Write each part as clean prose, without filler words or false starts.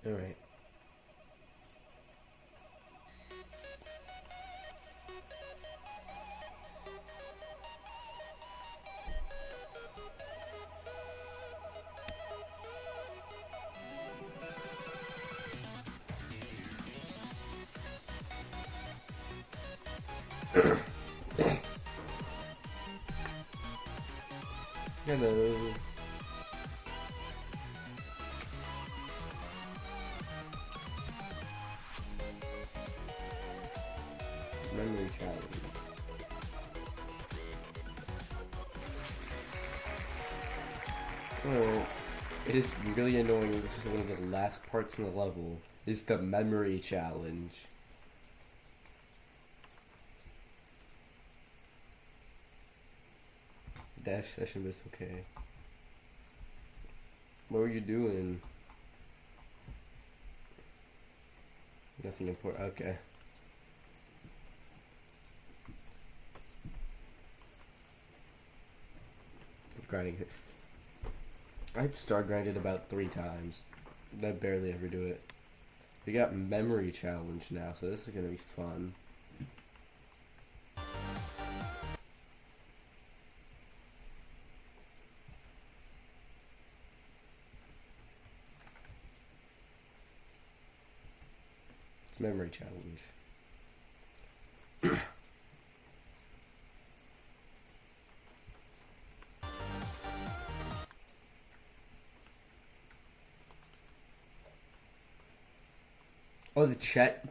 Alright. Hello. Memory challenge. Alright. It is really annoying. This is one of the last parts in the level. Is the memory challenge. Dash session was okay. What were you doing? Nothing important. Okay. Grinding. I've star grinded about 3 times. I barely ever do it. We got memory challenge now, so this is gonna be fun. It's memory challenge. Oh, the chat.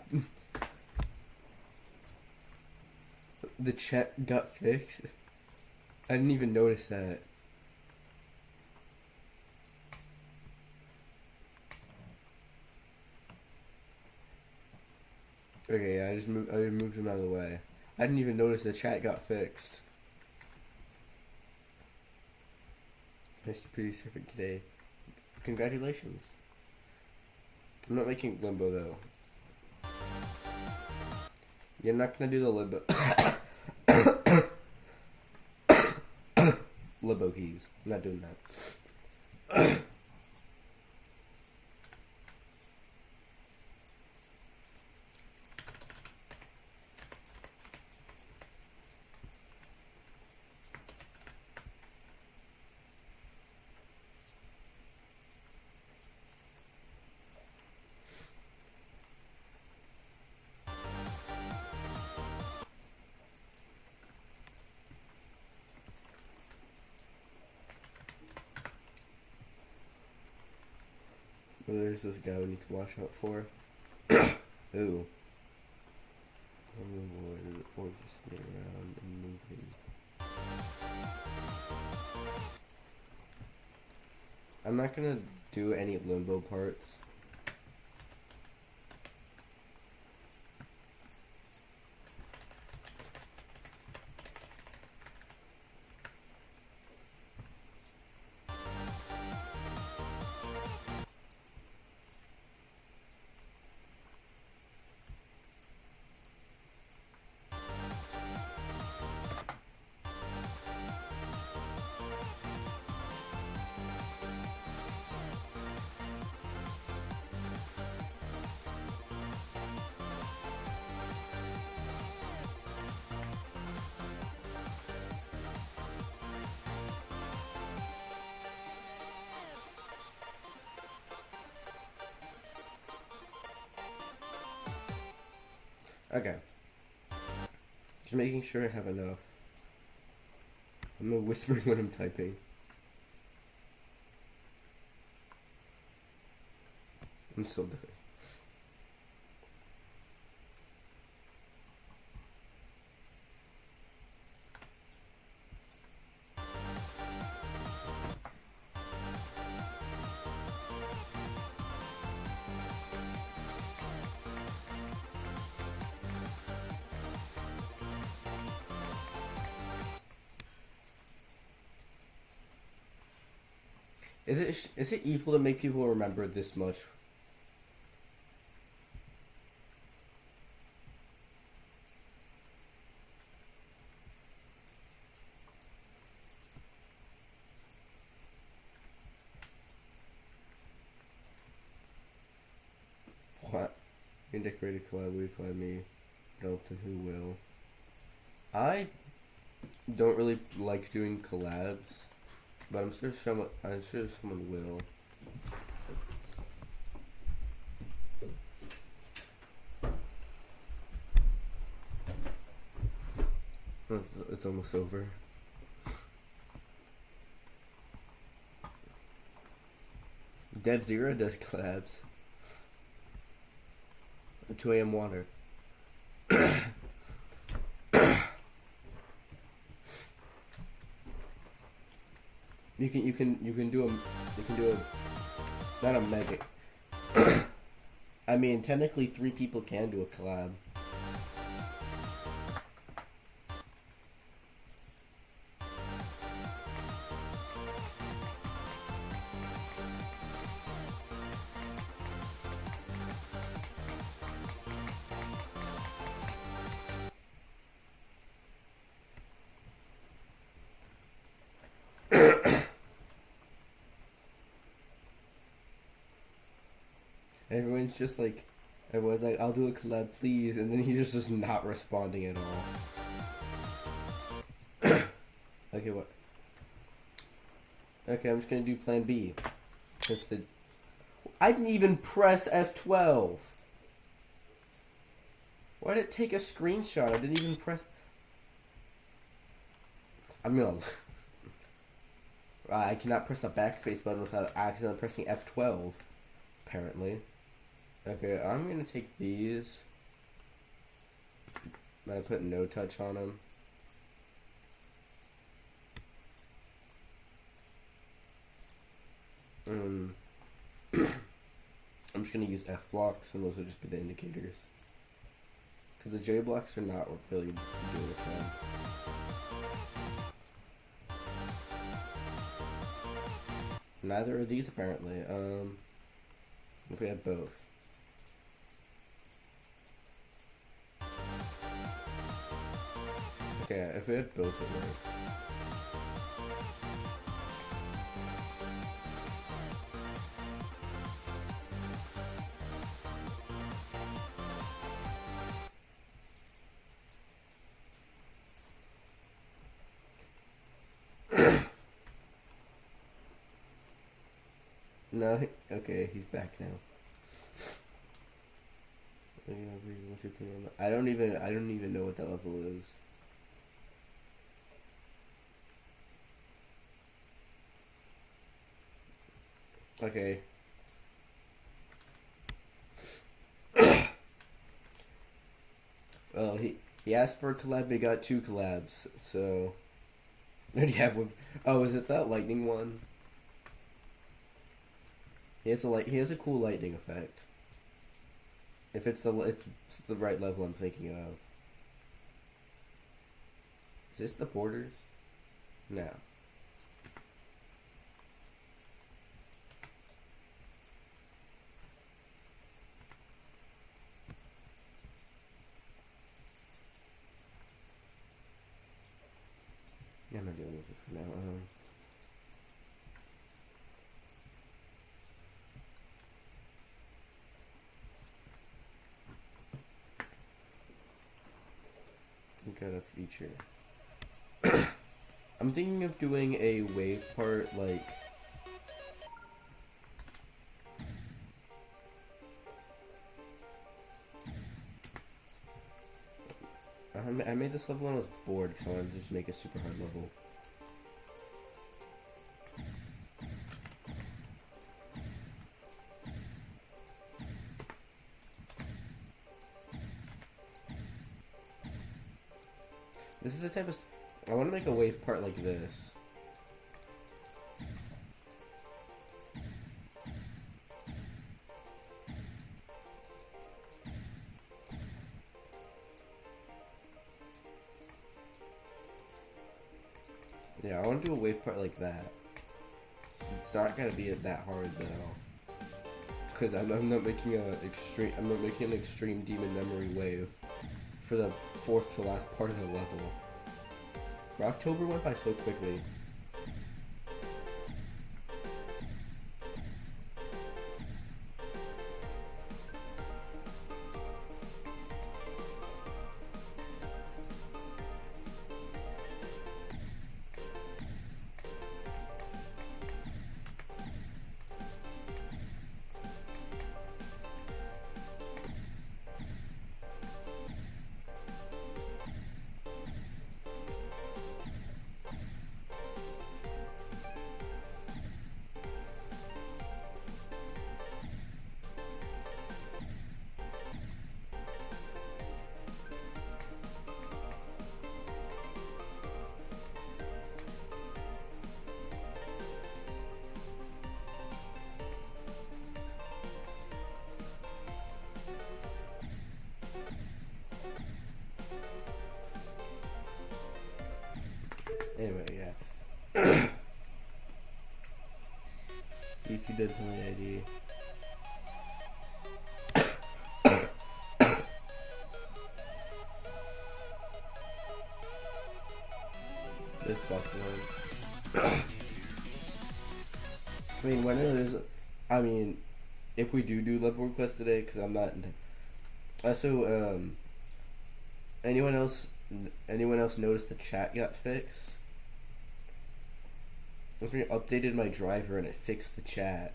The chat got fixed. I didn't even notice that. Okay, yeah, I just moved him out of the way. I didn't even notice the chat got fixed. Nice to be surfing today. Congratulations. I'm not making limbo though. You're not gonna do the limbo. Limbo keys. I'm not doing that. Well, there's this guy we need to watch out for. Ooh. Or just spin around and move him. I'm not gonna do any limbo parts. Okay. Just making sure I have enough. I'm not whispering when I'm typing. I'm still doing it. Is it evil to make people remember this much? can decorate a collab, we collab me. Don't, then who will? I don't really like doing collabs, but I'm sure someone will. It's almost over. Dead Zero does collabs. 2 a.m. water. You can do a not a mega. I mean, technically 3 people can do a collab. Everyone's like, I'll do a collab, please, and then he's just not responding at all. Okay, what? Okay, I'm just gonna do Plan B. I didn't even press F12. Why did it take a screenshot? I didn't even press. I cannot press the backspace button without accidentally pressing F12. Apparently. Okay, I'm gonna take these. I put no touch on them. I'm just gonna use F blocks, and those will just be the indicators. Because the J blocks are not really doing a thing. Neither are these apparently. If we had both. Okay, if we had both, it worked. No, okay, he's back now. I don't even know what that level is. Okay. Well, he asked for a collab, he got 2 collabs, so. Did he have one? Oh, is it that lightning one? He has a cool lightning effect. If it's the right level I'm thinking of. Is this the borders? No. Yeah, I'm not dealing with this for now. We got a feature. I'm thinking of doing a wave part like. I made this level when I was bored because I wanted to just make a super hard level. This is the type of. I want to make a wave part like this. Yeah, I want to do a wave part like that. It's not gonna be that hard though, because I'm not making an extreme demon memory wave for the 4th to last part of the level. Blocktober went by so quickly. If you did tell me ID. This Blocktober. I mean, when it is, I mean, if we do level request today, because I'm not. Also, anyone else notice the chat got fixed? I updated my driver and it fixed the chat.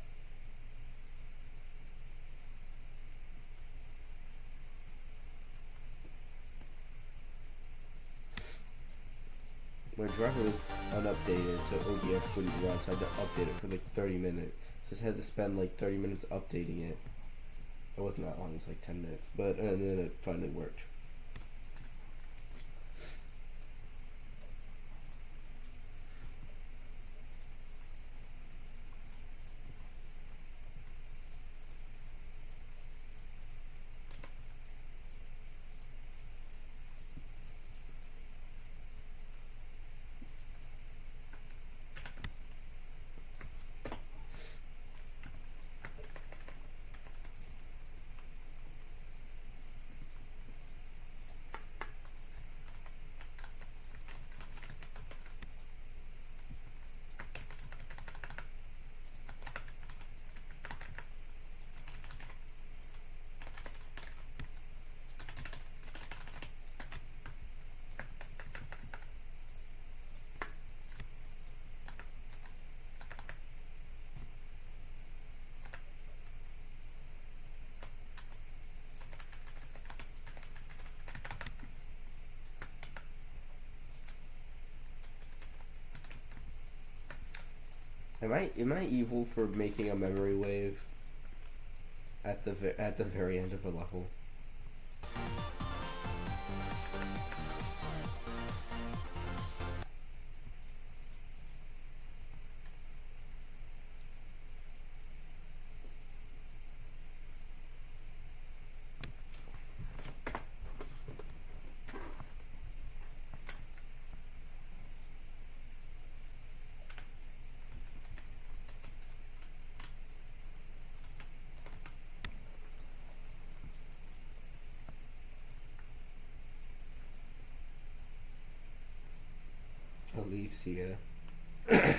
My driver was unupdated, so OBS wouldn't run, so I had to update it for like 30 minutes. Just had to spend like 30 minutes updating it. It wasn't that long, it was like 10 minutes, but and then it finally worked. Am I evil for making a memory wave at the very end of a level? Alicia. There's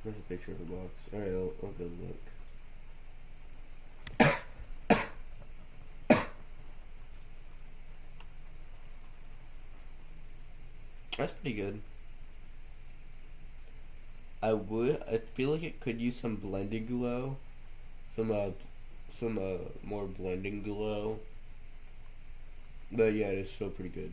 a picture of the box. Alright, I'll go look. That's pretty good. I feel like it could use some blending glow. Some more blending glow. But yeah, it's still pretty good.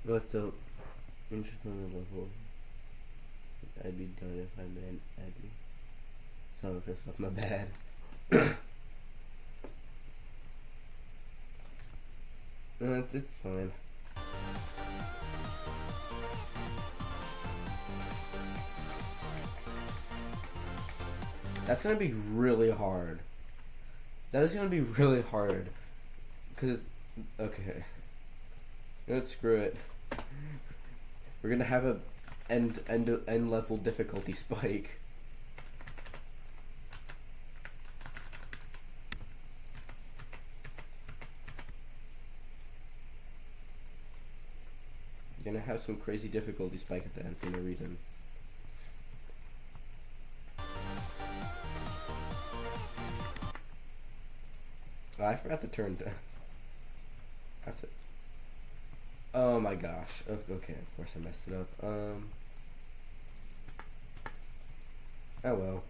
What's up? Interest on the level. I'd be done if I meant I'd be. Sorry, pissed off. My bad. It's fine. That's gonna be really hard. That is gonna be really hard. Cause, okay. Let's screw it. We're gonna have a end level difficulty spike. You're gonna have some crazy difficulty spike at the end for no reason. Oh, I forgot to turn down. That's it. Oh my gosh. Okay, of course I messed it up. Oh well.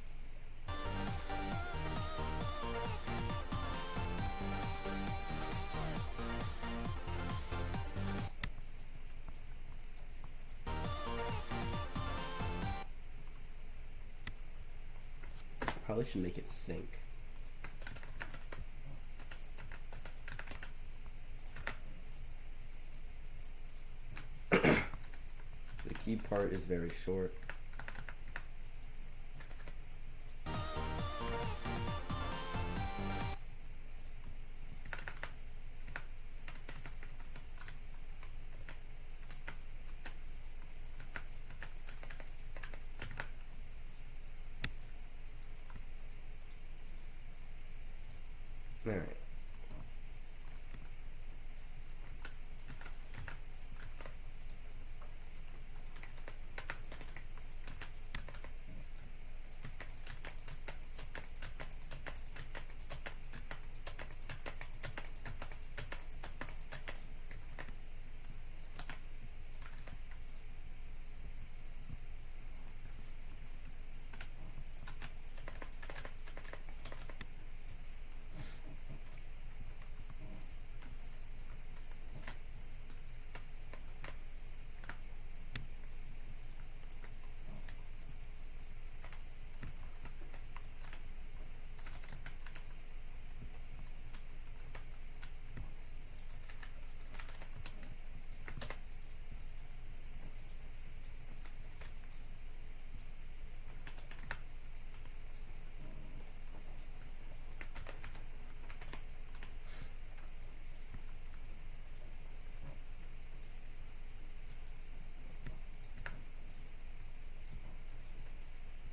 Probably should make it sync. The key part is very short. Alright.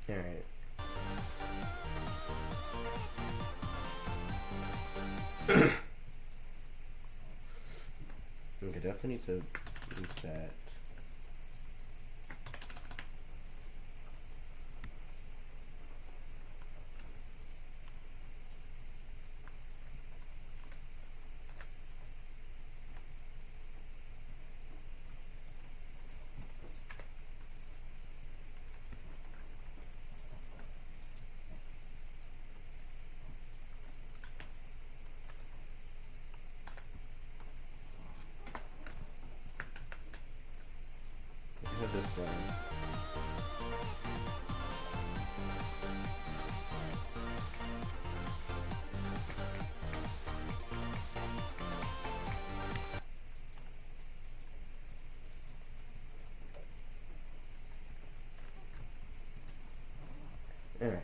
Alright. Okay, definitely need to use that. play. Alright.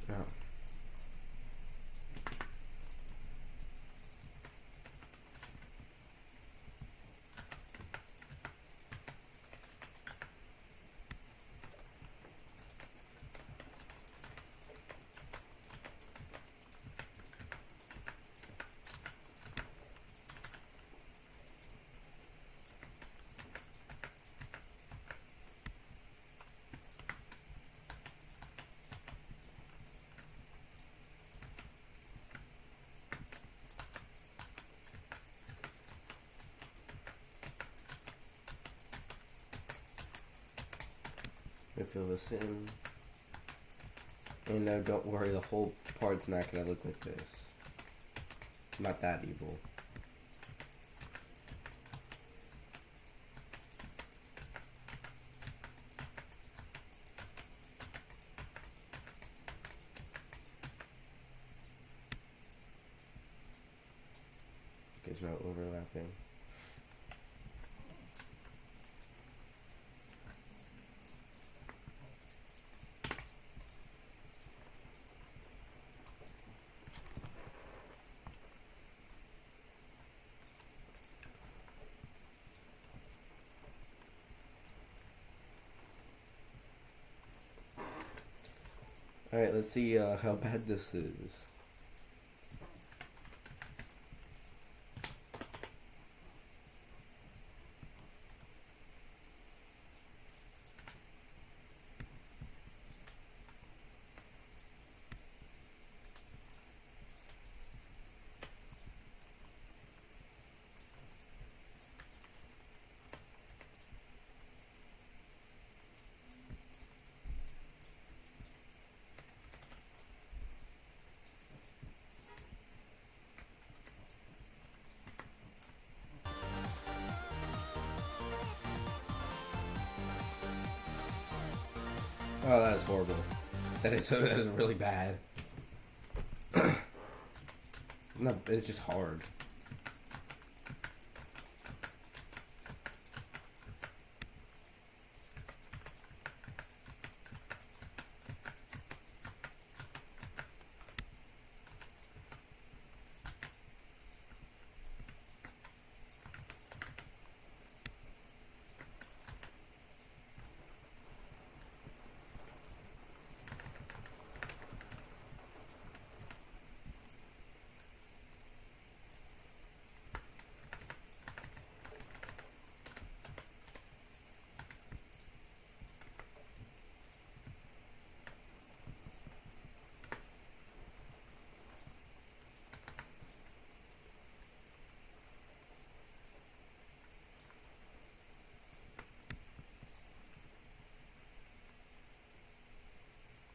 Oh. I fill this in. And now don't worry, the whole part's not gonna look like this. Not that evil. There's no overlapping. Alright, let's see how bad this is. Oh, that is horrible. That is really bad. No, it's just hard.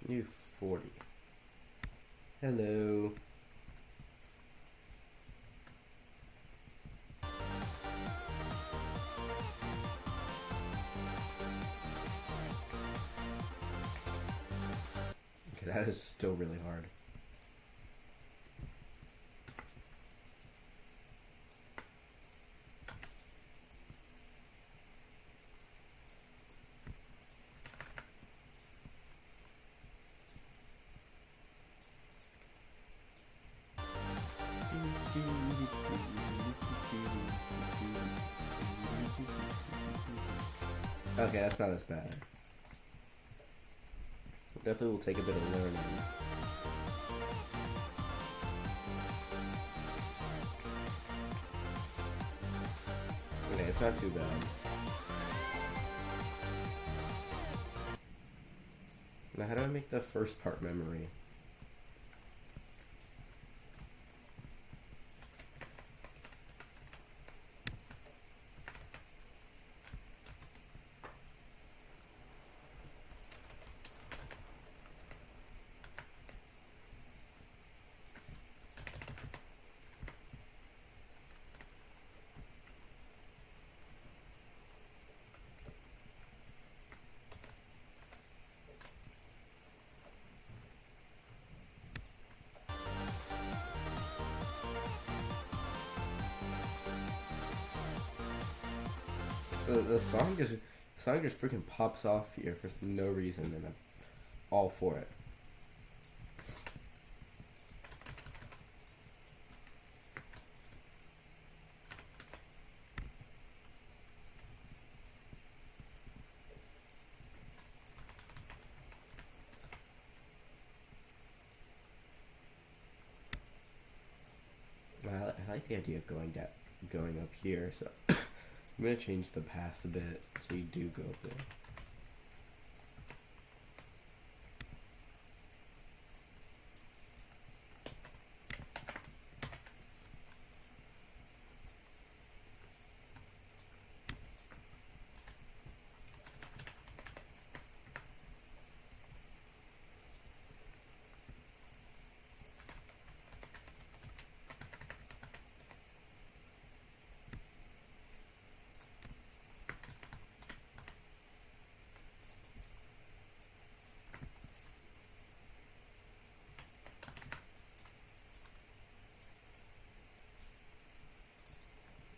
New 40. Hello. Okay, that is still really hard. Okay, that's not as bad. Definitely will take a bit of learning. not too bad. Now, how do I make the first part memory? The song just freaking pops off here for no reason, and I'm all for it. I like the idea of going up here, so I'm gonna change the path a bit so you do go up there.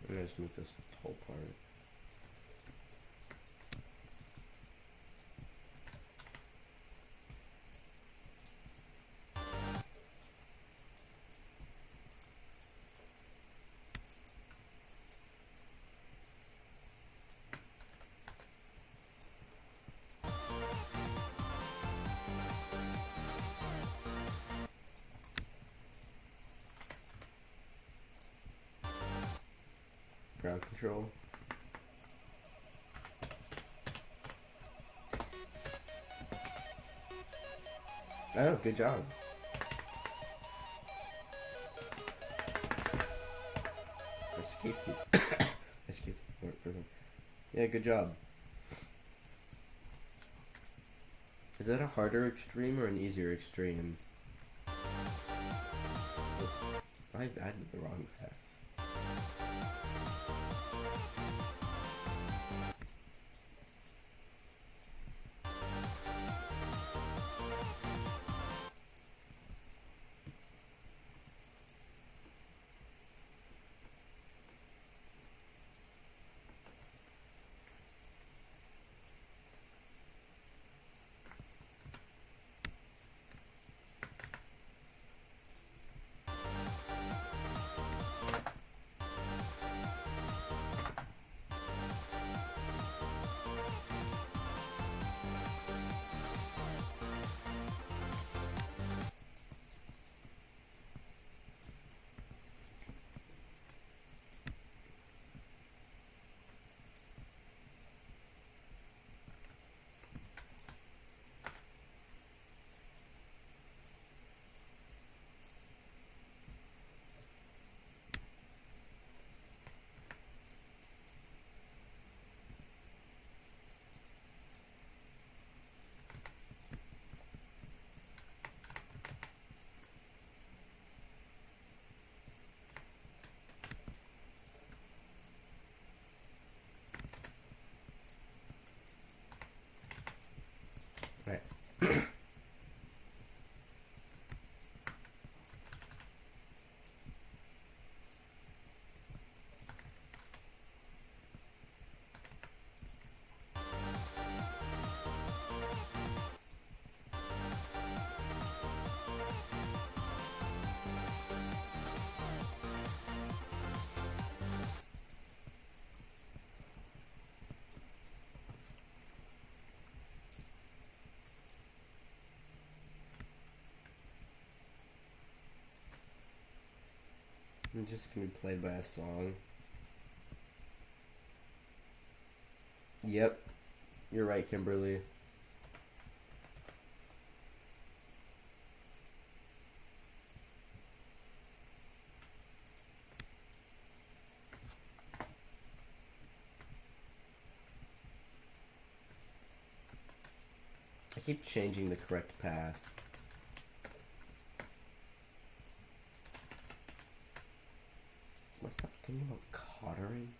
I'm gonna just move this whole part. Ground control. Oh, good job. Escape key. Escape for them. Yeah, good job. Is that a harder extreme or an easier extreme? I did the wrong path. Right. I'm just gonna be played by a song. Yep, you're right, Kimberly. I keep changing the correct path. What's that thing about cottering?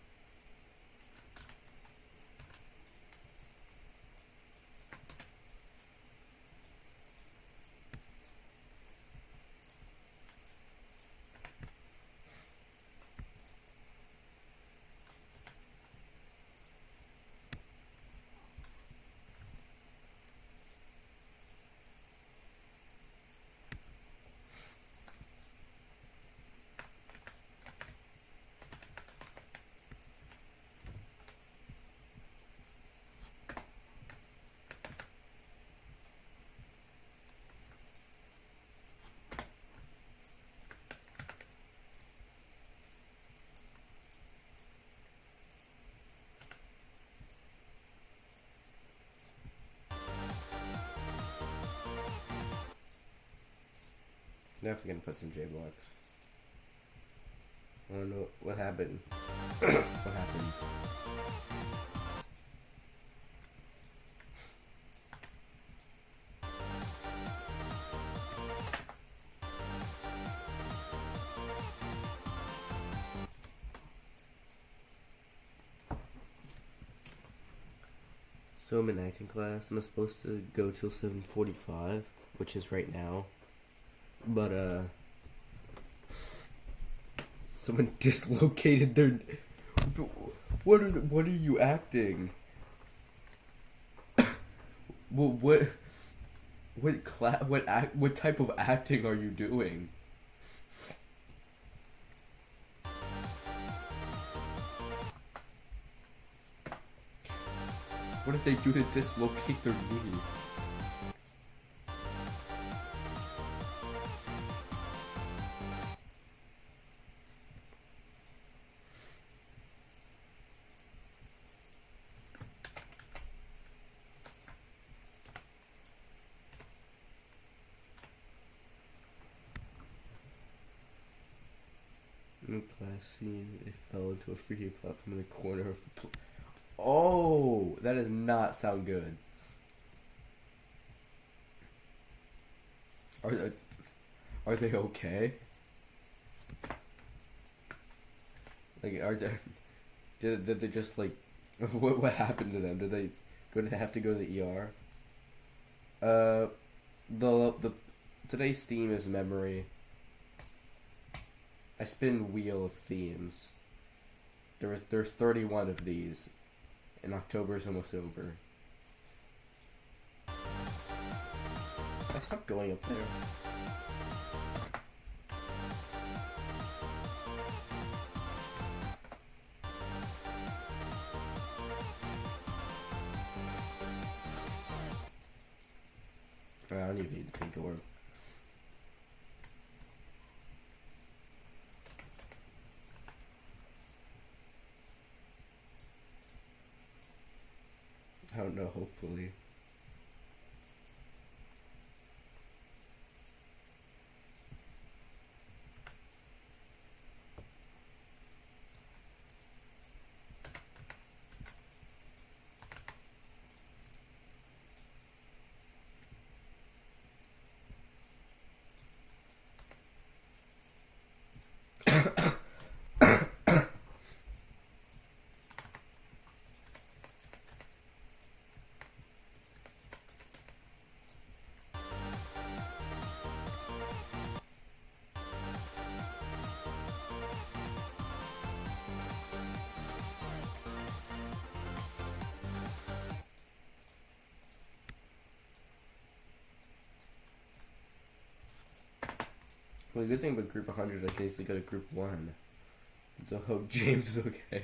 Definitely gonna put some J blocks. I don't know what happened. What happened? So I'm in acting class. I'm supposed to go till 7:45, which is right now. But someone dislocated their. What are you acting? What what type of acting are you doing? What did they do to dislocate their knee? In the class scene, it fell into a freaky platform in the corner of the Oh, that does not sound good. Are they okay? Like, did they just like what happened to them? Did they have to go to the ER? The today's theme is memory. I spin wheel of themes. There's 31 of these, and October's almost over. I stopped going up there. I don't even need to think of work. I don't know, hopefully. Well, the good thing about group 100, I can easily go to group 1. So hope James is okay.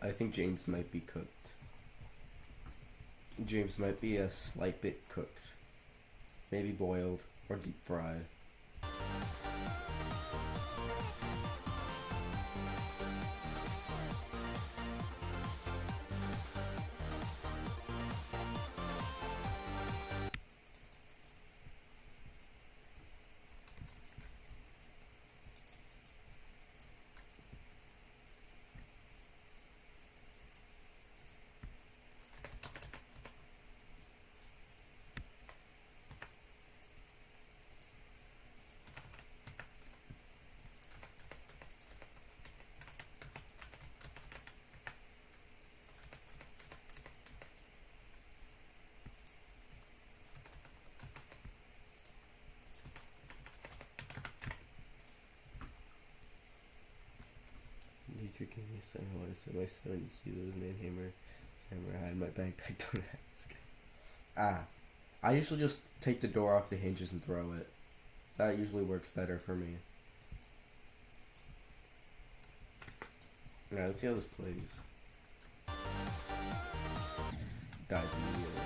I think James might be cooked. Dreams might be a slight bit cooked. Maybe boiled or deep fried. Nature gave me a son. I want to say my son Kilo's manhammer. Hammer hide my backpack. Don't ask. Ah, I usually just take the door off the hinges and throw it. That usually works better for me. Yeah, let's see how this plays. Dies immediately.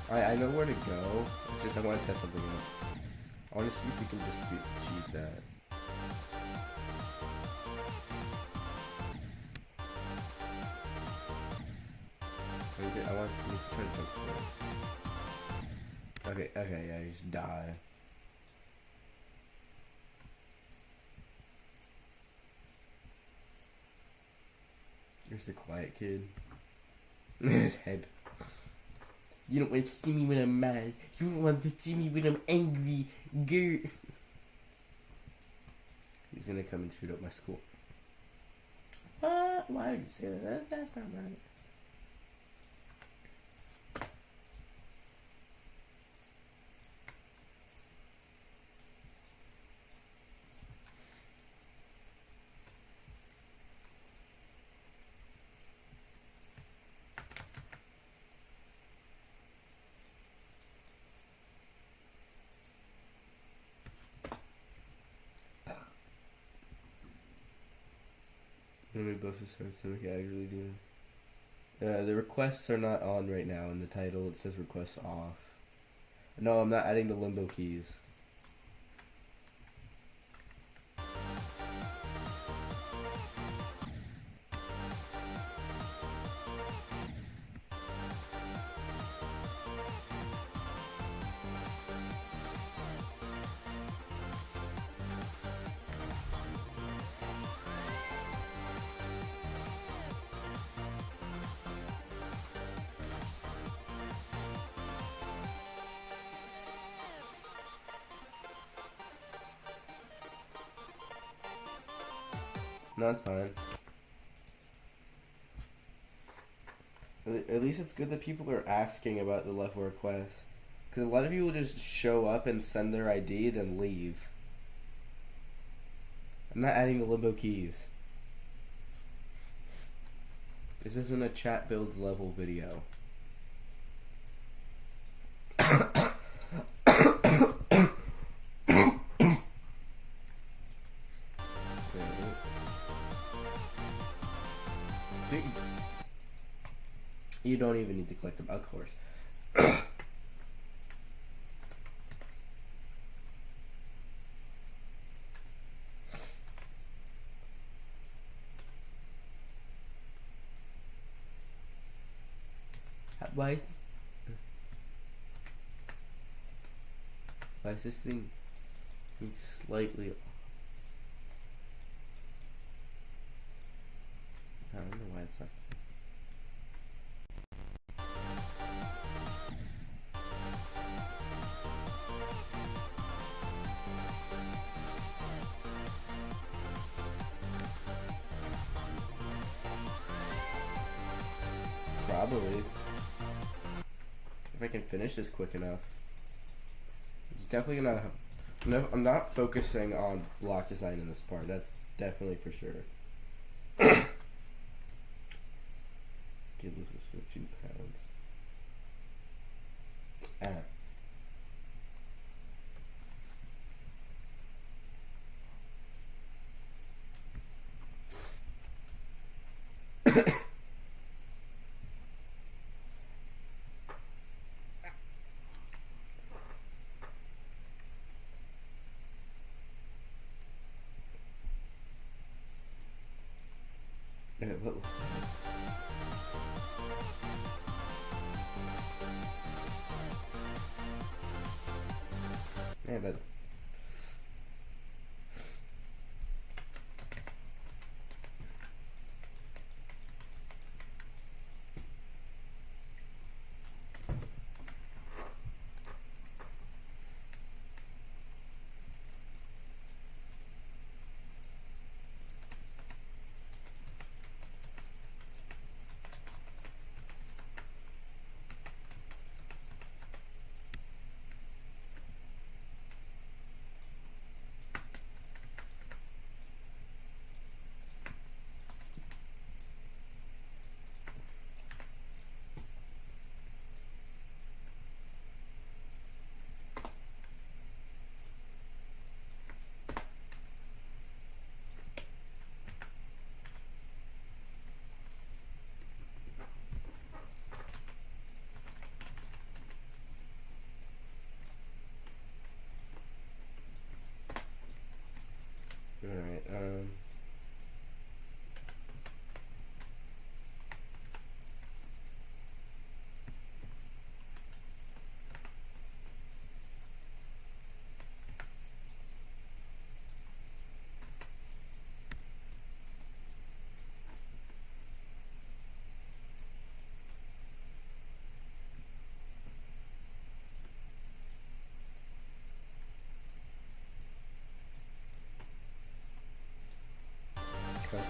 I know where to go. It's just I want to test something else. I want to see if we can just cheese that. I want to try to jump for it. Okay, yeah, you just die. There's the quiet kid. His head. You don't want to see me when I'm mad. You don't want to see me when I'm angry. Grr. He's gonna come and shoot up my school. What? Why would you say that? That's not right. Let me both start to make it actually do. The requests are not on right now. In the title, it says requests off. No, I'm not adding the limbo keys. No, it's fine. At least it's good that people are asking about the level requests. Because a lot of people just show up and send their ID, then leave. I'm not adding the limbo keys. This isn't a chat builds level video. You don't even need to collect them, of course. Why is this thing slightly... I don't know why it's not... Probably. If I can finish this quick enough. It's definitely gonna have... I'm not focusing on block design in this part. That's definitely for sure. kid loses 15 pounds. Ah. What? Yeah, but alright,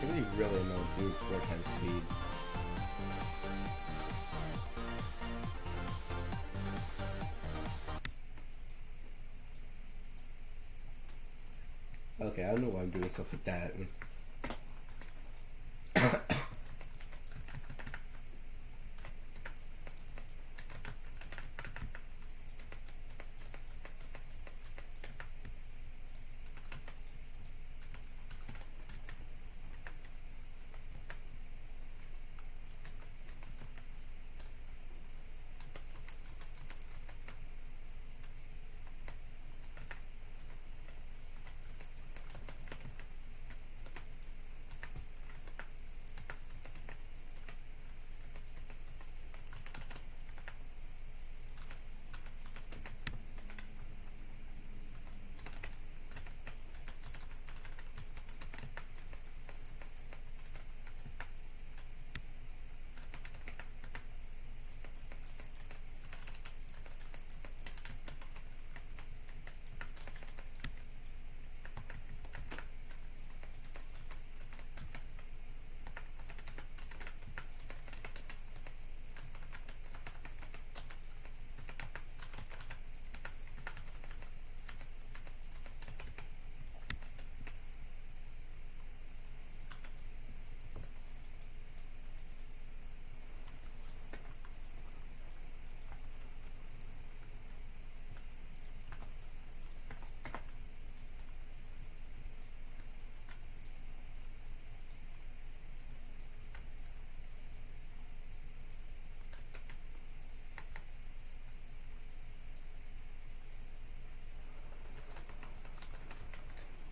somebody really know do 4 times speed. Okay, I don't know why I'm doing stuff like that.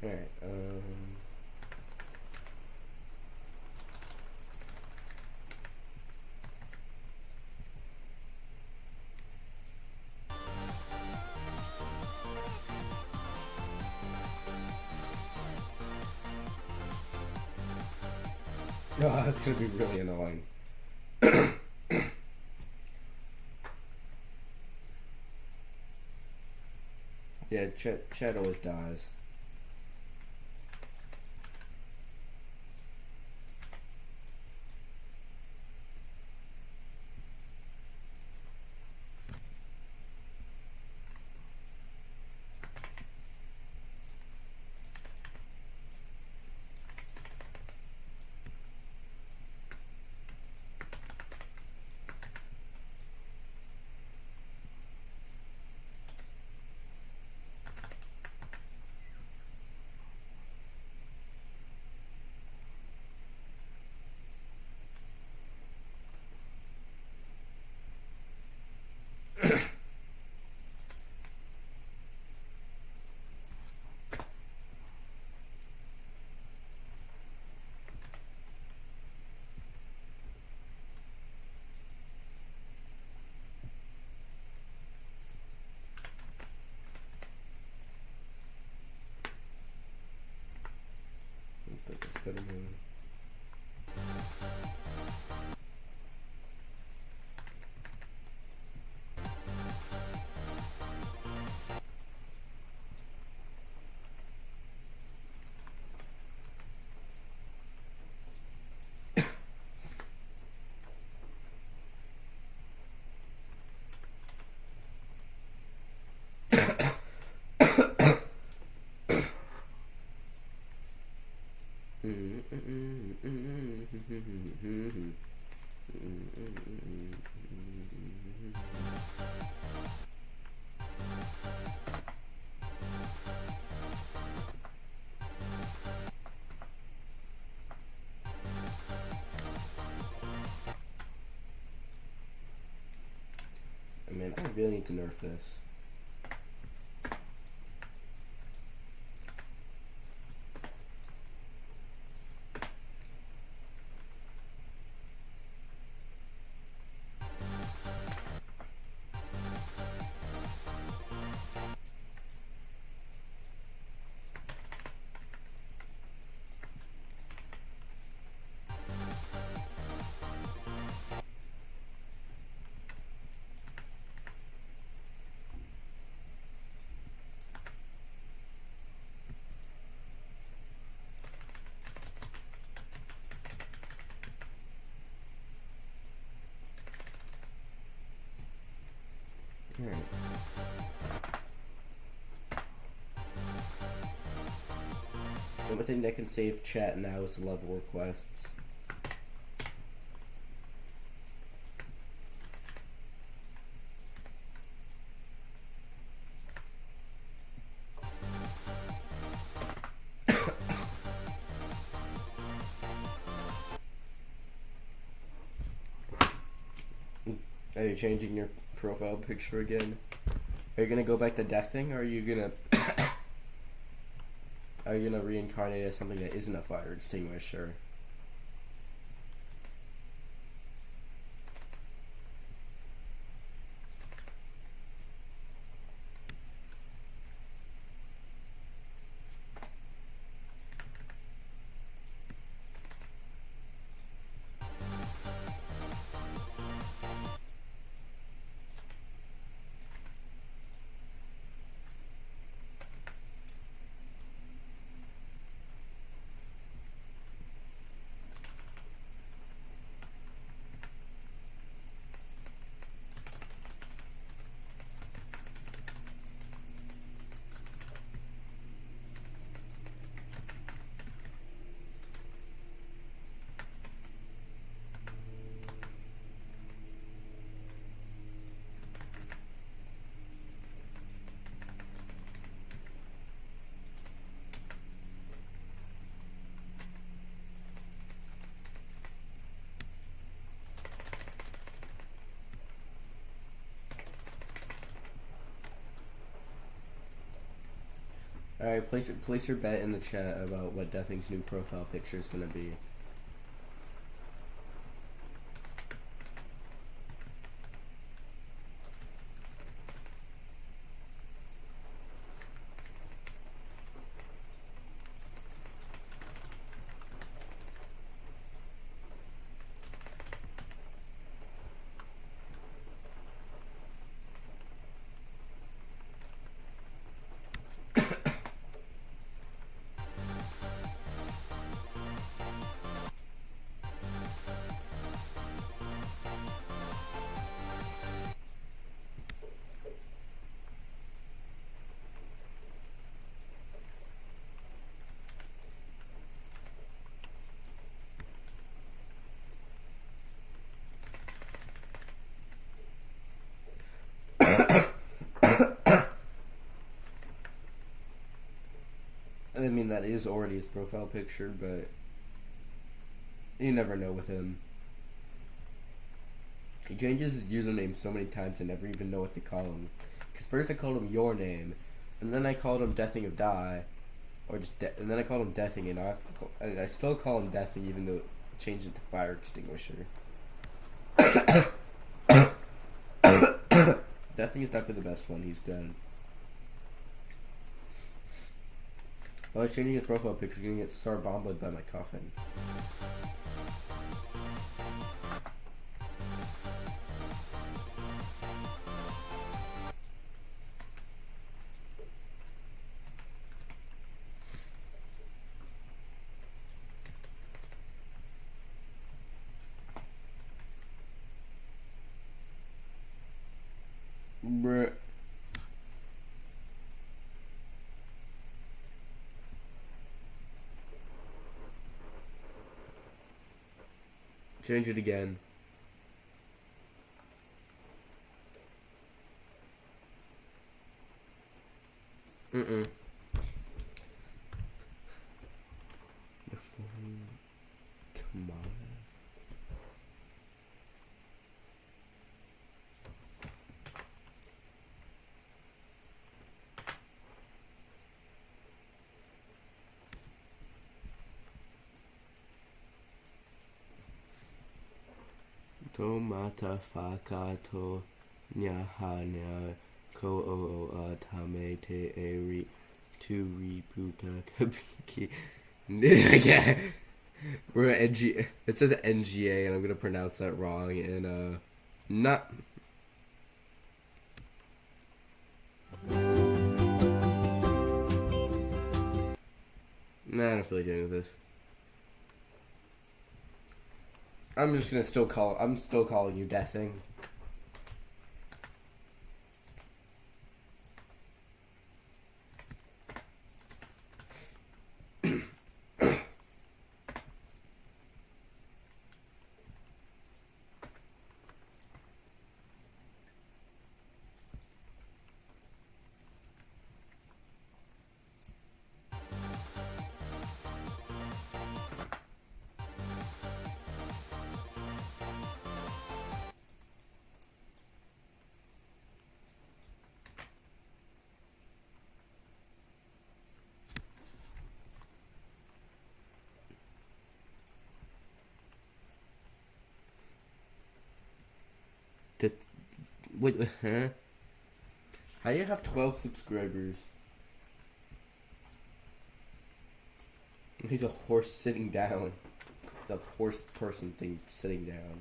Alright, oh, that's gonna be really annoying. Yeah, Chad always dies. gonna move. Man, I really need to nerf this. Alright. The only thing that can save chat now is the level requests. Are you changing your profile picture again? Are you gonna go back to deathing, or are you gonna reincarnate as something that isn't a fire extinguisher? Alright, place your bet in the chat about what Deathing's new profile picture is gonna be. I mean, that is already his profile picture, but you never know with him. He changes his username so many times I never even know what to call him. Because first I called him your name, and then I called him Deathing of Die, or just and then I called him Deathing, and I still call him Deathing even though I changed it to Fire Extinguisher. Deathing is definitely the best one he's done. I was changing his profile picture, you're gonna get Sarbomba by my coffin. Bruh. Change it again. Mm-mm. Come on. Tomata fakato nyahanya ko o tame te eri to rebuka kabiki. Again. We're at NG. It says NGA, and I'm gonna pronounce that wrong. And not. Nah, I don't feel like dealing with this. I'm just gonna still call. I'm still calling you Deathing. Wait, huh? How do you have 12 subscribers? He's a horse sitting down. He's a horse person thing sitting down.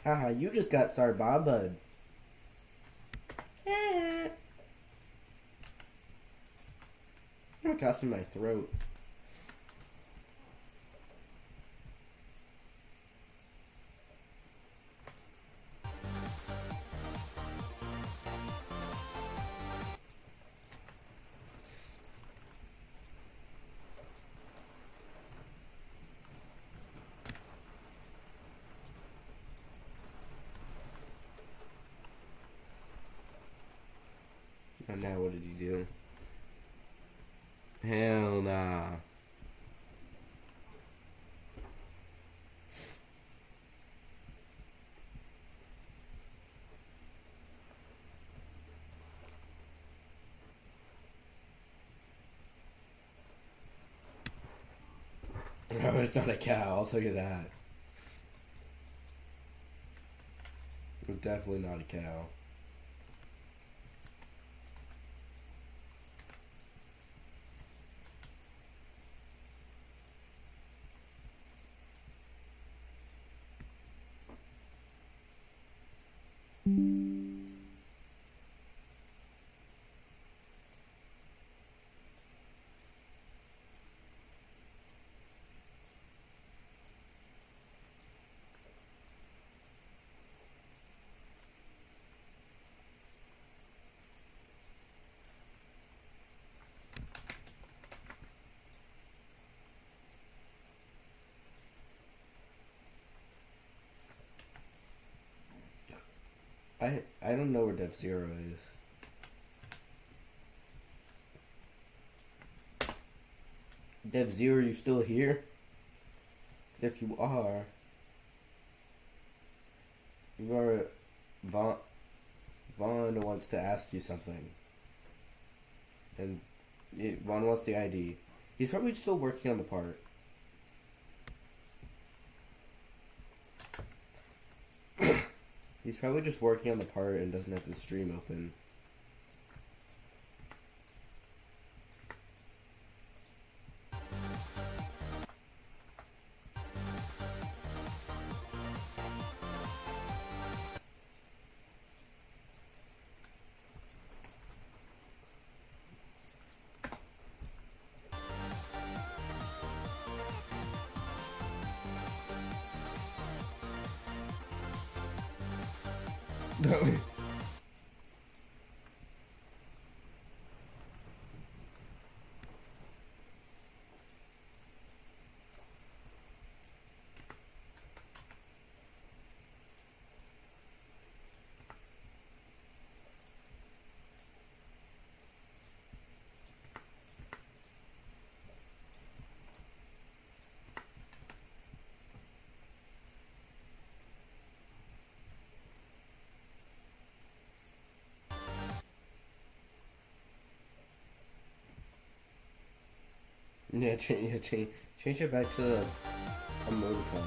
Haha, you just got Sarbamba. It cost me my throat. And now what did he do? Hell nah. No, it's not a cow, I'll tell you that. It's definitely not a cow. I don't know where Dev Zero is. Dev Zero, you still here? If you are, Vaughn wants to ask you something. And Vaughn wants the ID. He's probably still working on the part. He's probably just working on the part and doesn't have the stream open. Yeah, change it back to the emoticon.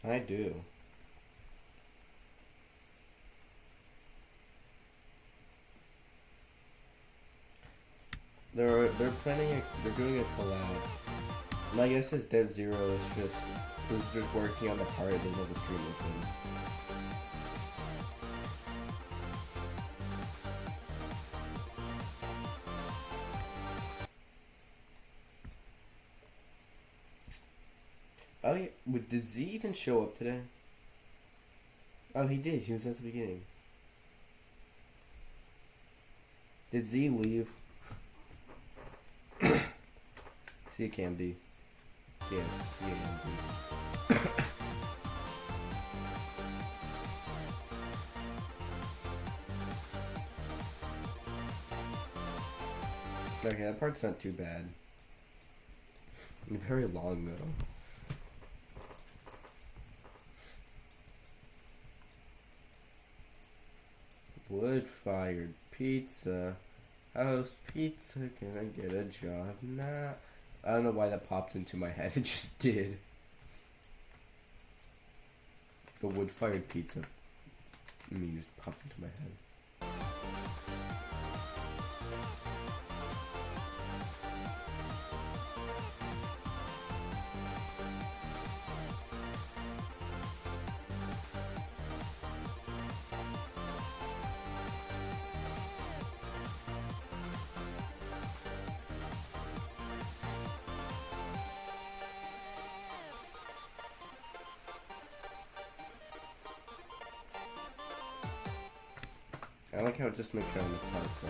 I do. They're planning they're doing a collab. My guess is Dev Zero is just working on the part and doesn't have the stream open. Oh yeah, did Z even show up today? Oh, he did. He was at the beginning. Did Z leave? See you, Cam D. See you, Cam D. Okay, that part's not too bad. Very long though. Wood-fired pizza. House pizza, can I get a job? Nah. I don't know why that popped into my head. It just did. The wood-fired pizza. Just popped into my head. I like how it just makes sure I'm the parts up.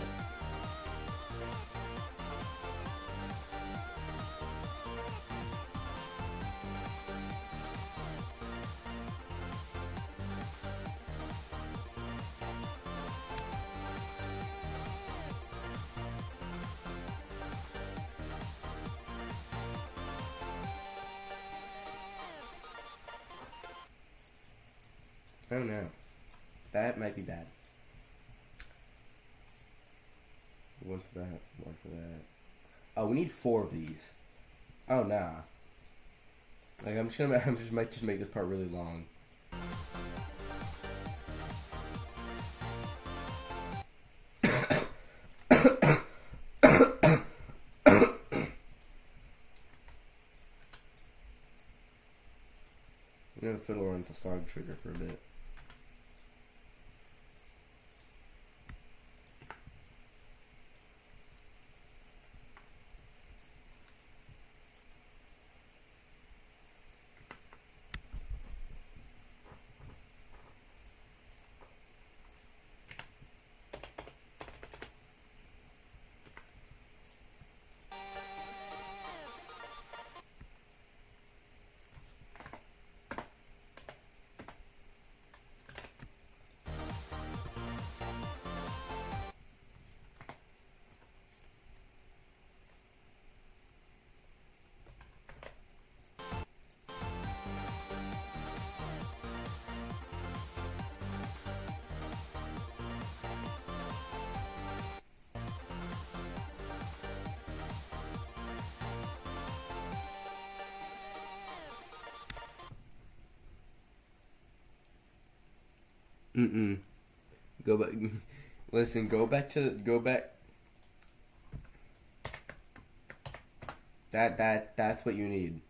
Oh no. That might be bad. One for that, one for that. Oh, we need 4 of these. Oh, nah. Like, might just make this part really long. I'm gonna fiddle around with the song trigger for a bit. Mm-mm. Go back. Listen, go back. That's what you need.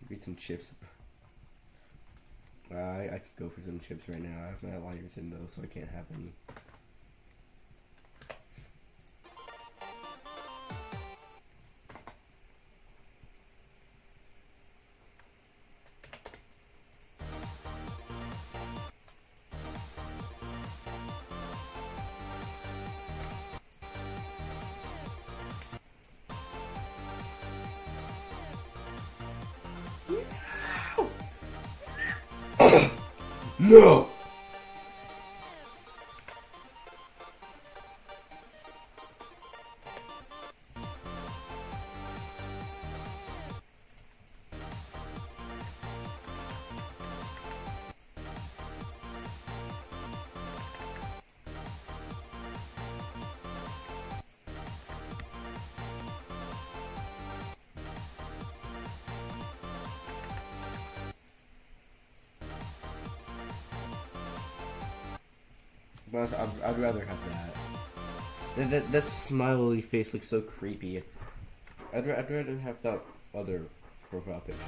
Get some chips. I could go for some chips right now. I have my lighters in though, so I can't have any. No! But I'd rather have that. That smiley face looks so creepy. I'd rather have that other profile picture.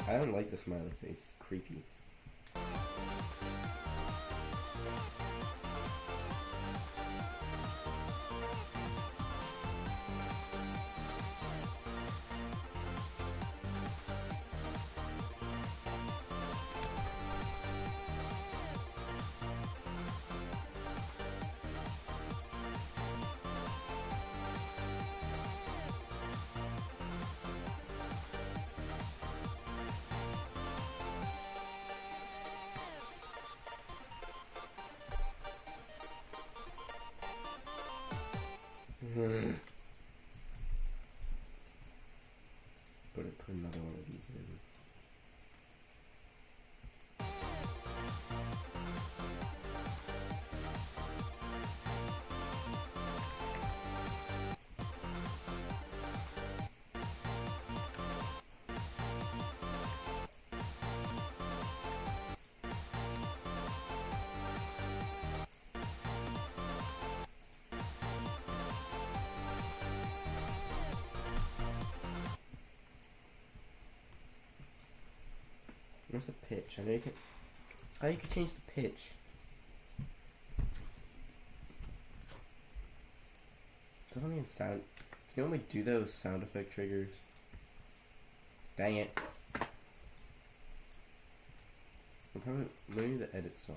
I don't like the smiley face. It's creepy. Put another one of these in. Where's the pitch? I know you can. Oh, you can change the pitch. Doesn't even sound. Can you only do those sound effect triggers? Dang it. I'm probably learning the edit song.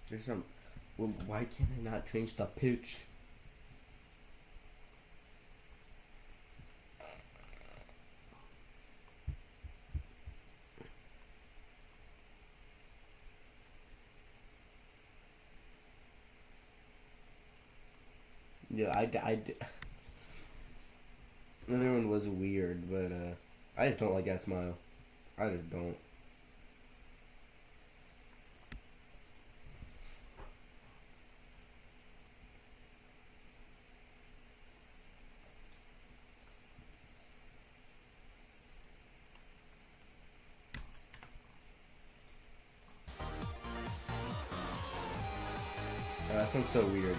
There's some. Well, why can't I not change the pitch? Yeah, another one was weird, but I just don't like that smile. I just don't. That sounds so weird.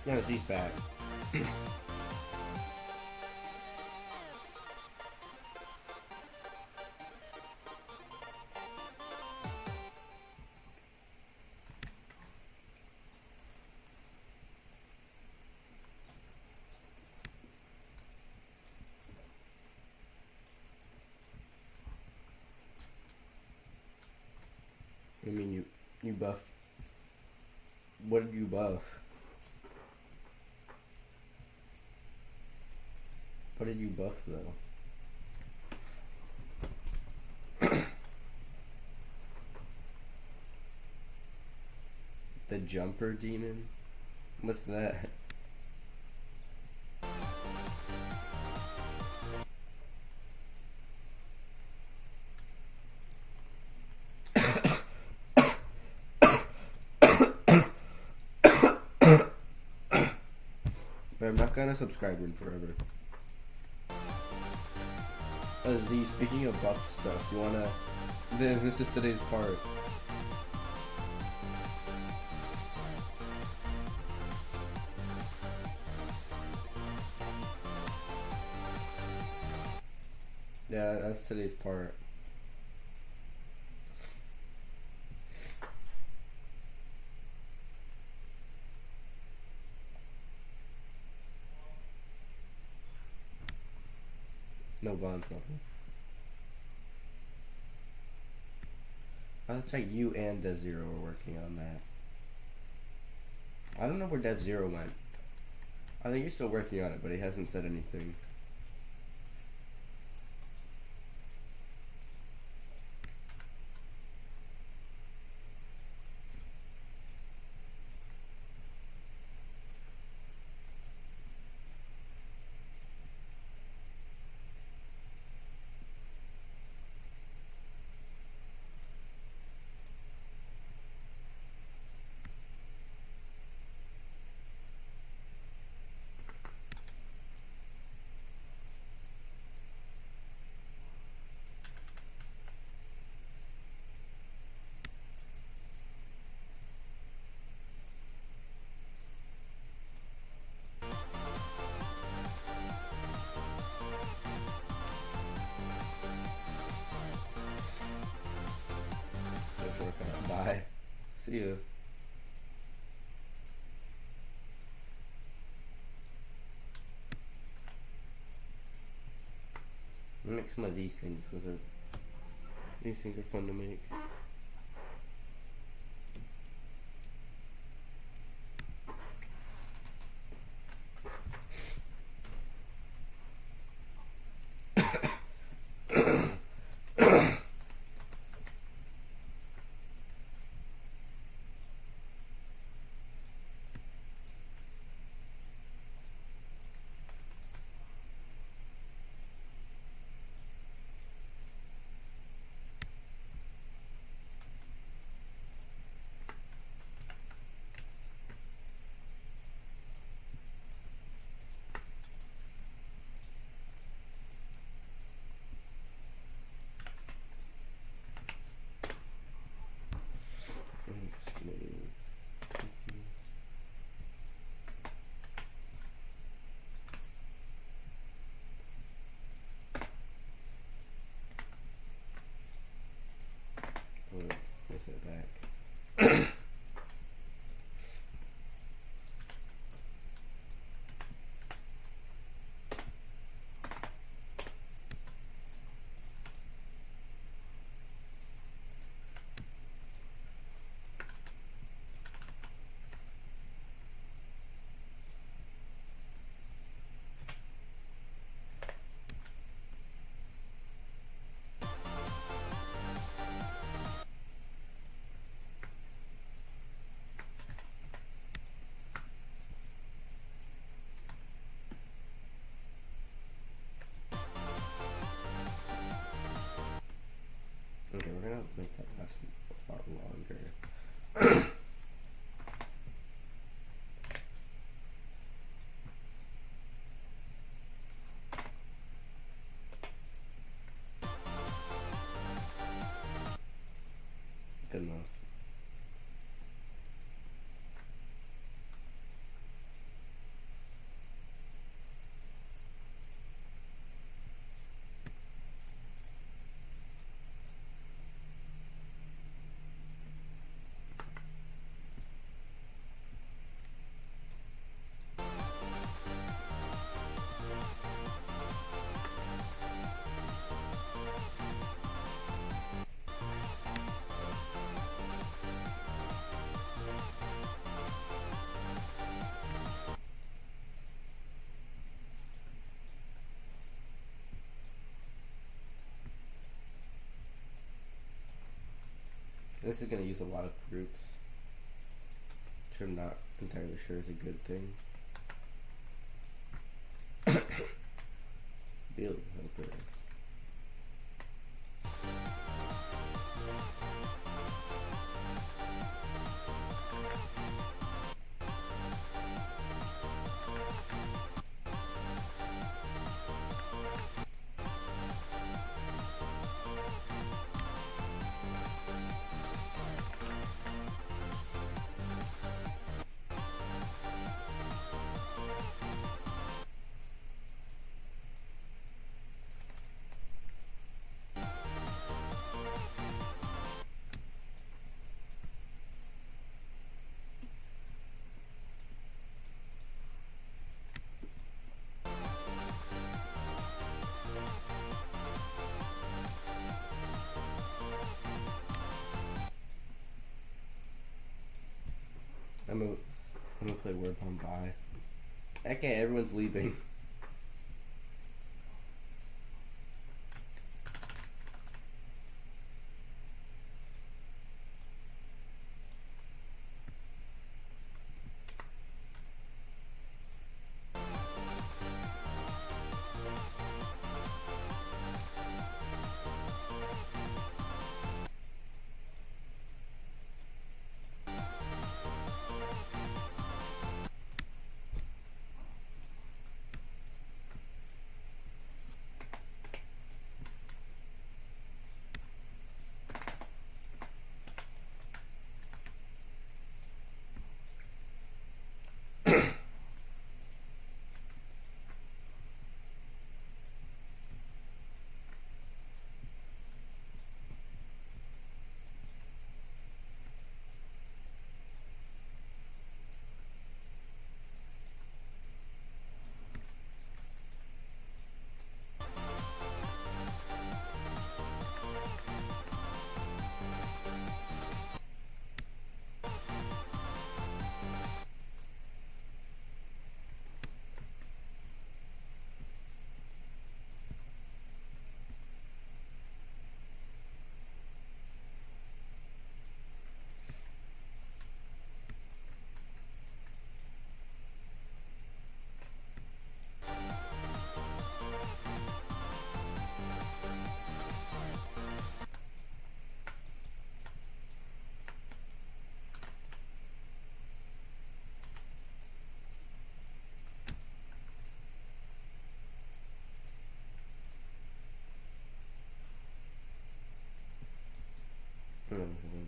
No, Z's back. I mean, you buff. What did you buff? What did you buff though? The jumper demon? What's that? But I'm not gonna subscribe in forever. Z, speaking of buff stuff, you wanna... This is today's part. Yeah, that's today's part. No bonds, nothing. Oh, that's right, you and Dev Zero are working on that. I don't know where Dev Zero went. I think he's still working on it, but he hasn't said anything. See ya. I'll make some of these things because these things are fun to make. Place that back. Okay, we're gonna make that last part longer. Good enough. This is going to use a lot of groups, which I'm not entirely sure is a good thing. Build helper. I'm gonna play word bomb bye. Okay, everyone's leaving.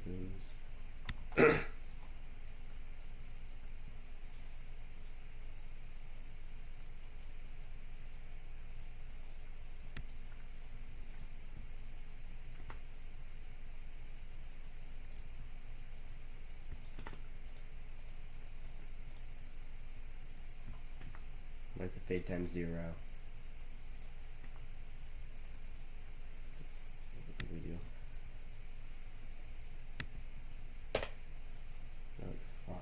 those. Where's the fade times 0? What do we do? Like 5.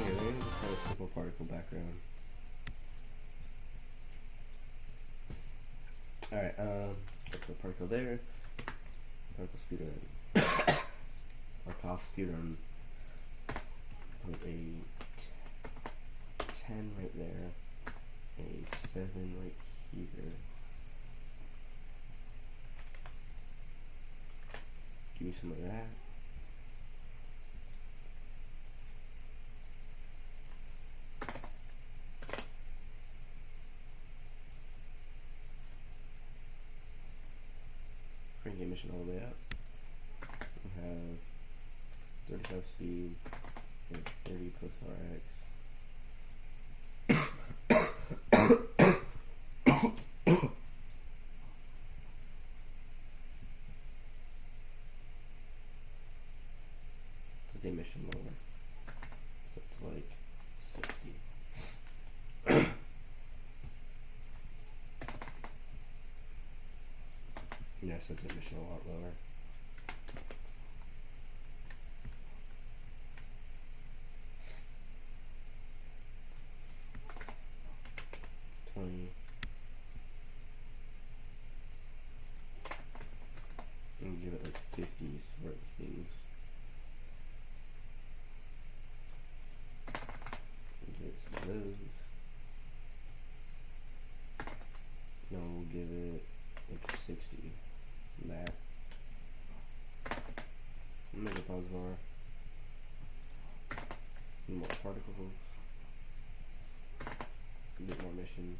Okay, we're gonna just have a simple particle background. Alright, let's put a particle there. Particle speedrun. Like off speedrun. Put a 10 right there. A 7 right here. Give me some of that. Crank the emission all the way up. We have 35 speed, and 30 plus RX. So the emission lower. So it's like 60. Yeah, so the emission a lot lower. And give it like 50 sort of things. And give it some of those. No, we'll give it like 60. That. Make a pause bar. More particles. A bit more mission.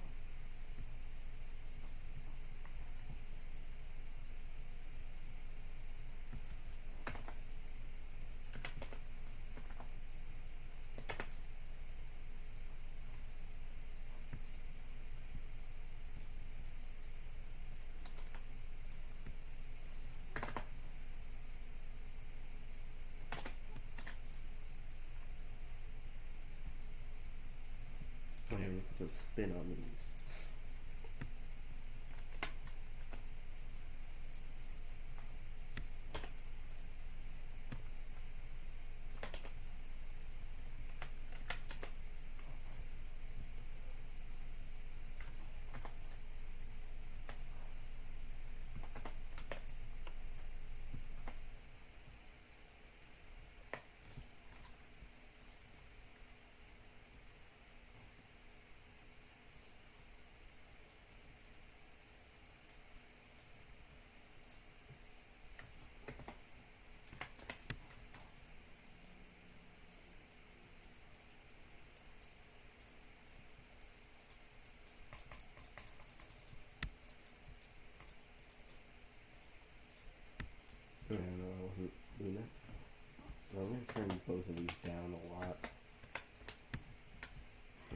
Oh yeah, we put a spin on these.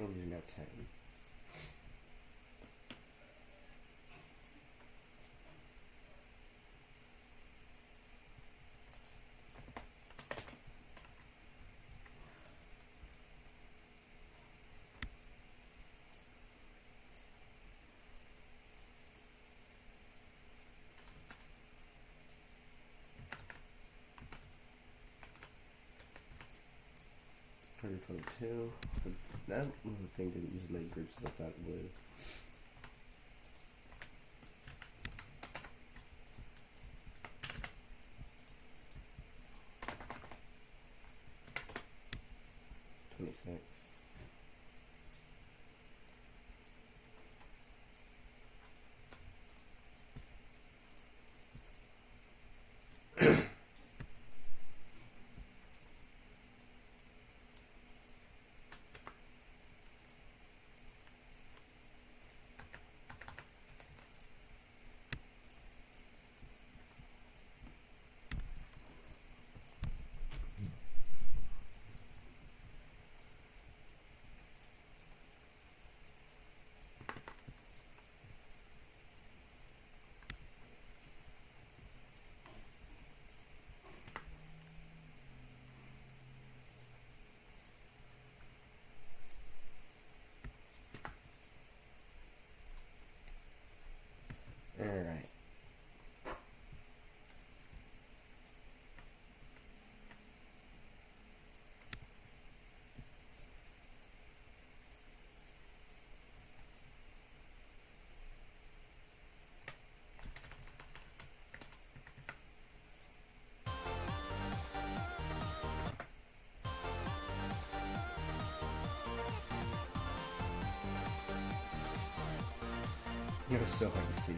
Oh, these are now 10. $122. That thing didn't use as many groups as I thought it would. $26. Alright. It was so hard to see.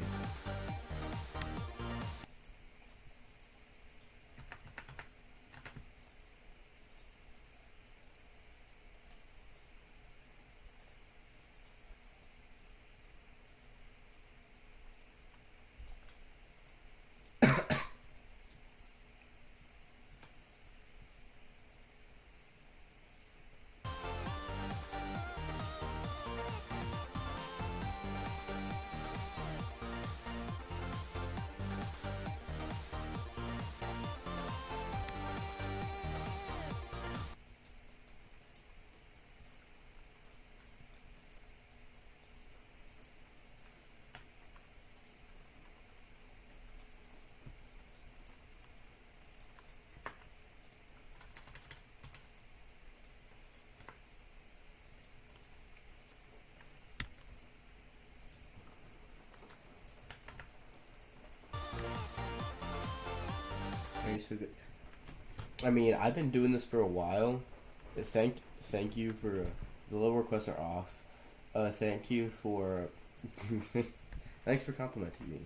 Okay, so good. I mean, I've been doing this for a while. Thank you for the little requests are off. Thank you for thanks for complimenting me.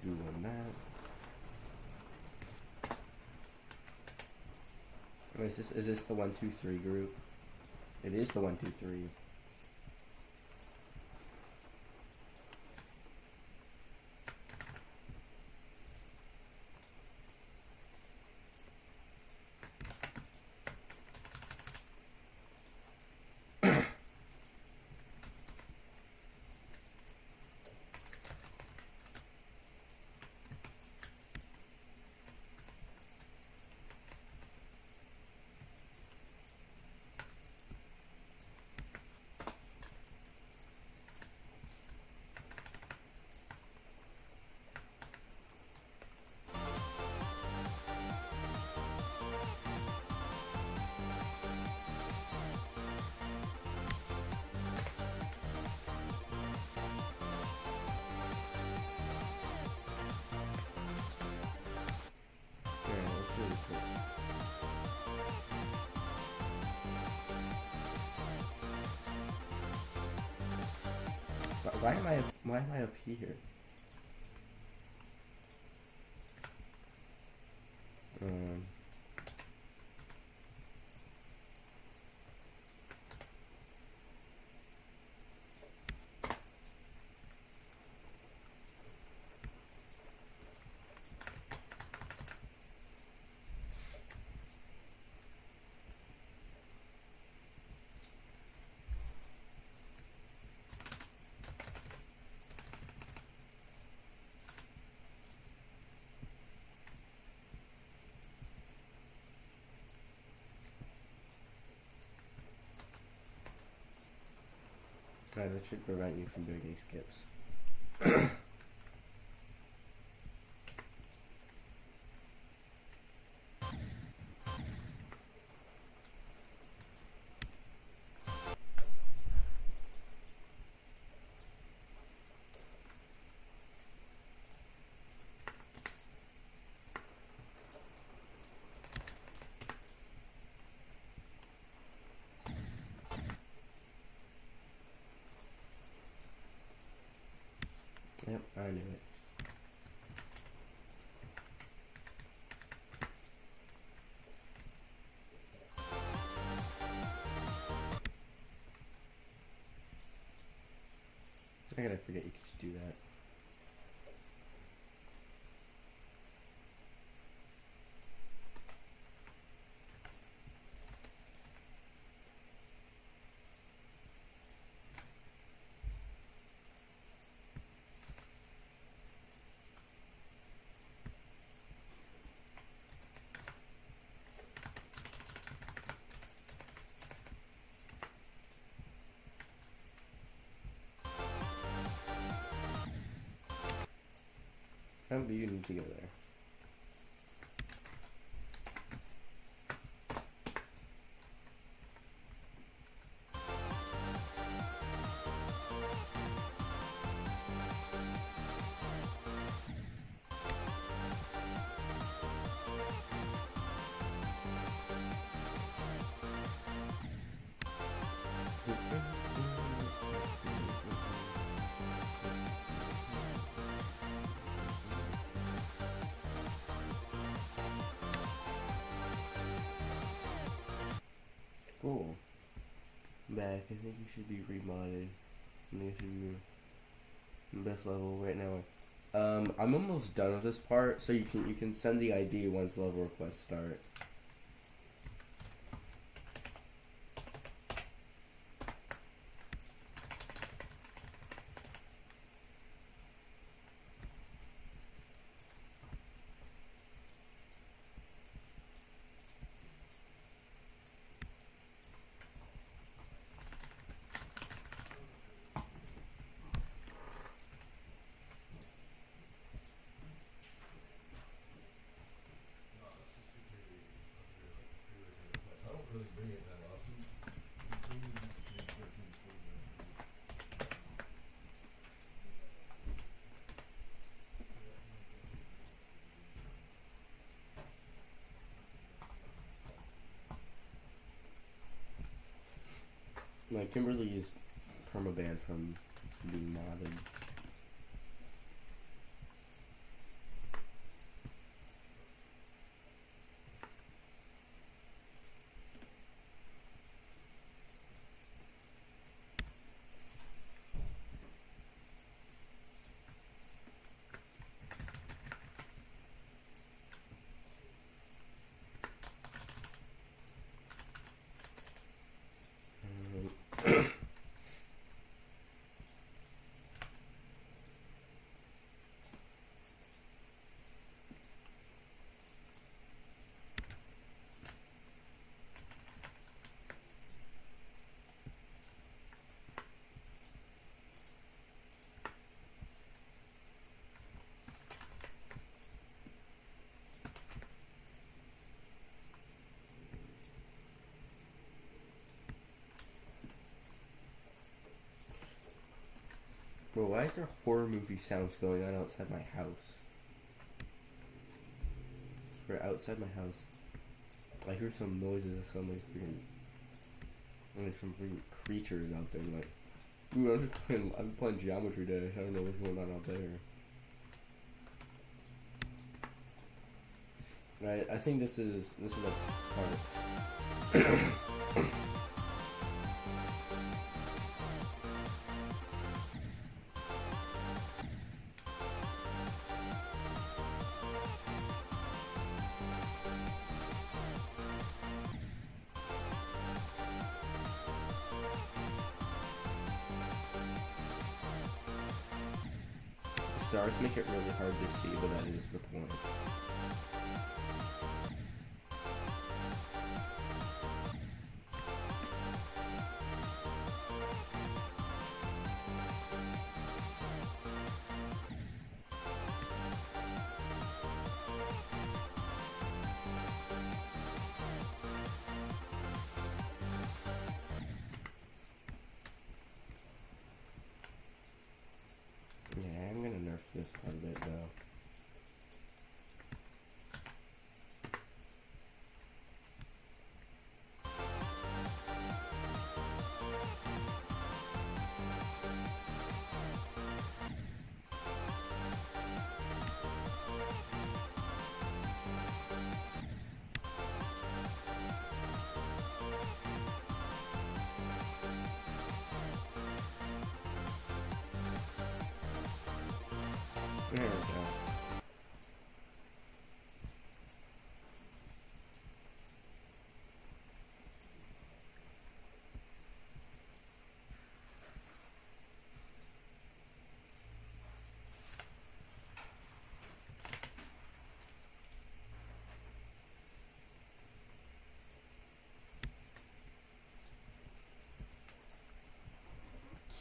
Do on that. Oh, is this the 1-2-3 group? It is the 1-2-3. Why am I up here? Um. That should prevent you from doing any skips. Yep, I knew it. I gotta forget you could just do that. But you need to go there. Cool. Back, I think you should be remodded. I think you should be the best level right now. I'm almost done with this part, so you can send the ID once level requests start. Like, Kimberly is permabanned from being modded. Bro, why is there horror movie sounds going on outside my house? Or outside my house, I hear some noises that sound like freaking, like some freaking creatures out there, like Dude, I'm playing Geometry Dash. I don't know what's going on out there. Right, I think this is a part. Stars make it really hard to see, but that is the point. Yeah, I'm gonna nerf this part of it though. There we go.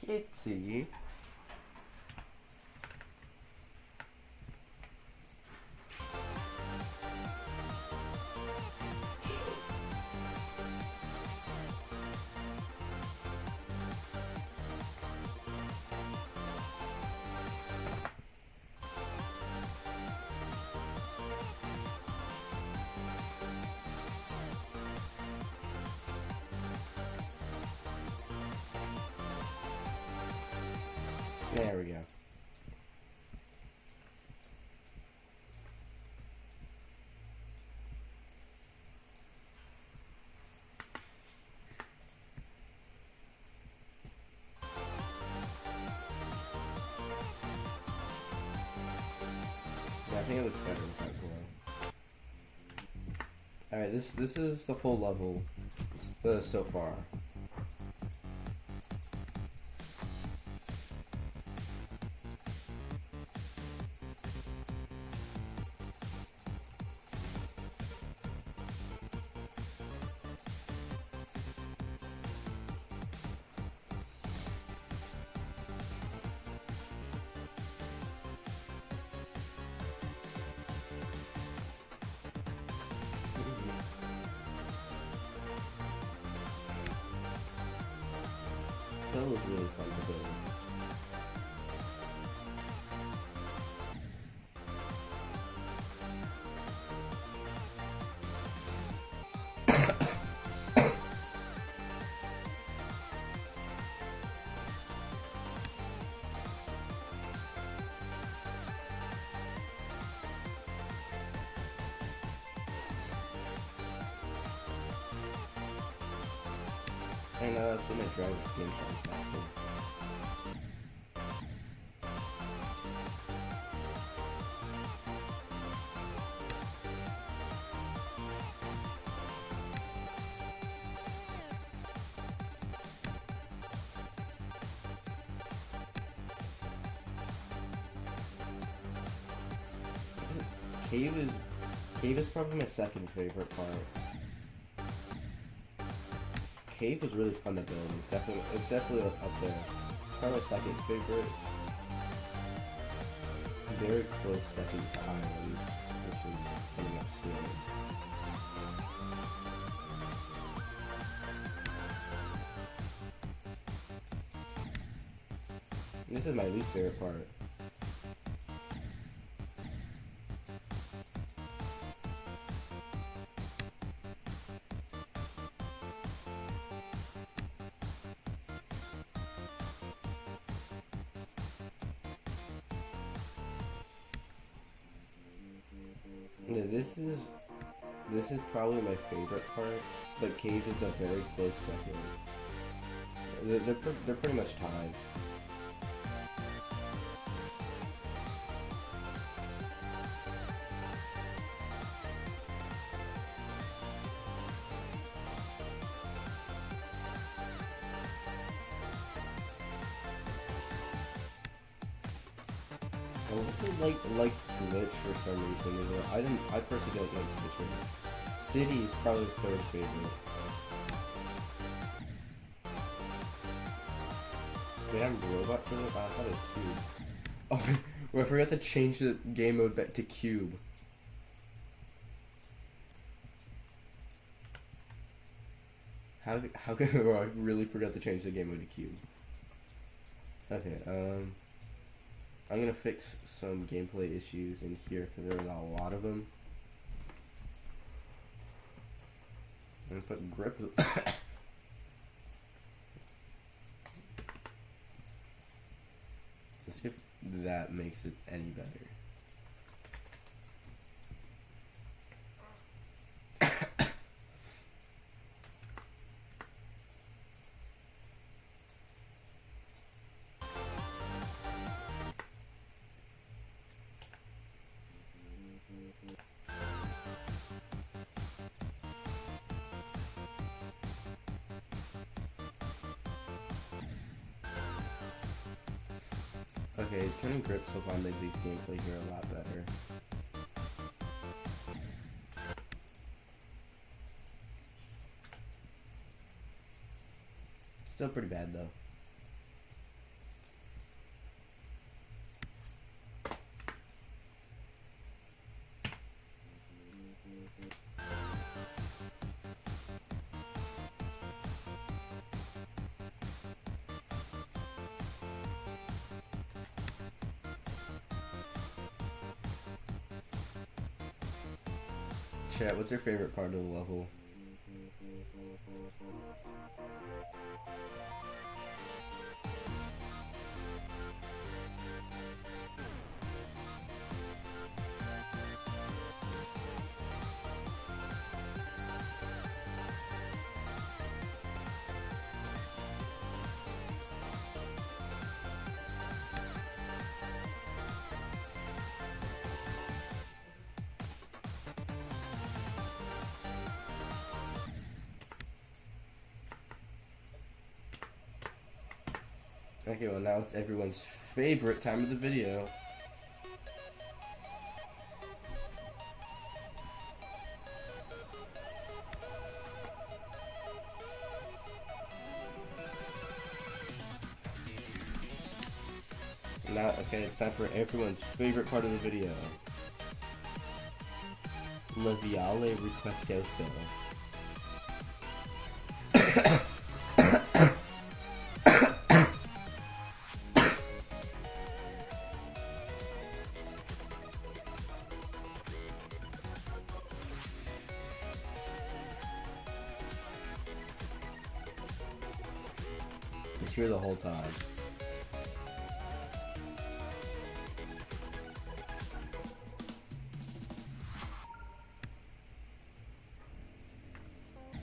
Kitty. There we go. Yeah, I think it looks better without glow. Alright, this is the full level so far. That was really fun to build. I know that's when I drive this game sounds faster. Cave is probably my second favorite part. Cave was really fun to build. It's definitely up there. Probably my second favorite. Very close second to Island, which is coming up soon. This is my least favorite part. Yeah, this is probably my favorite part, but cave is a very close second. They're pretty much tied. I like glitch for some reason. I personally don't like glitch. City is probably third favorite. They have a robot for this? I thought it was Cube. Oh, I forgot to change the game mode back to Cube. How can I really forgot to change the game mode to Cube? Okay, I'm gonna fix some gameplay issues in here because there's a lot of them. I'm gonna put grip. Let's see if that makes it any better. Okay, turning grip so far makes the gameplay here a lot better. Still pretty bad though. Chat, what's your favorite part of the level? Okay, well now it's everyone's favorite time of the video. Now, okay, it's time for everyone's favorite part of the video. La Viale Requestoso. It's here the whole time.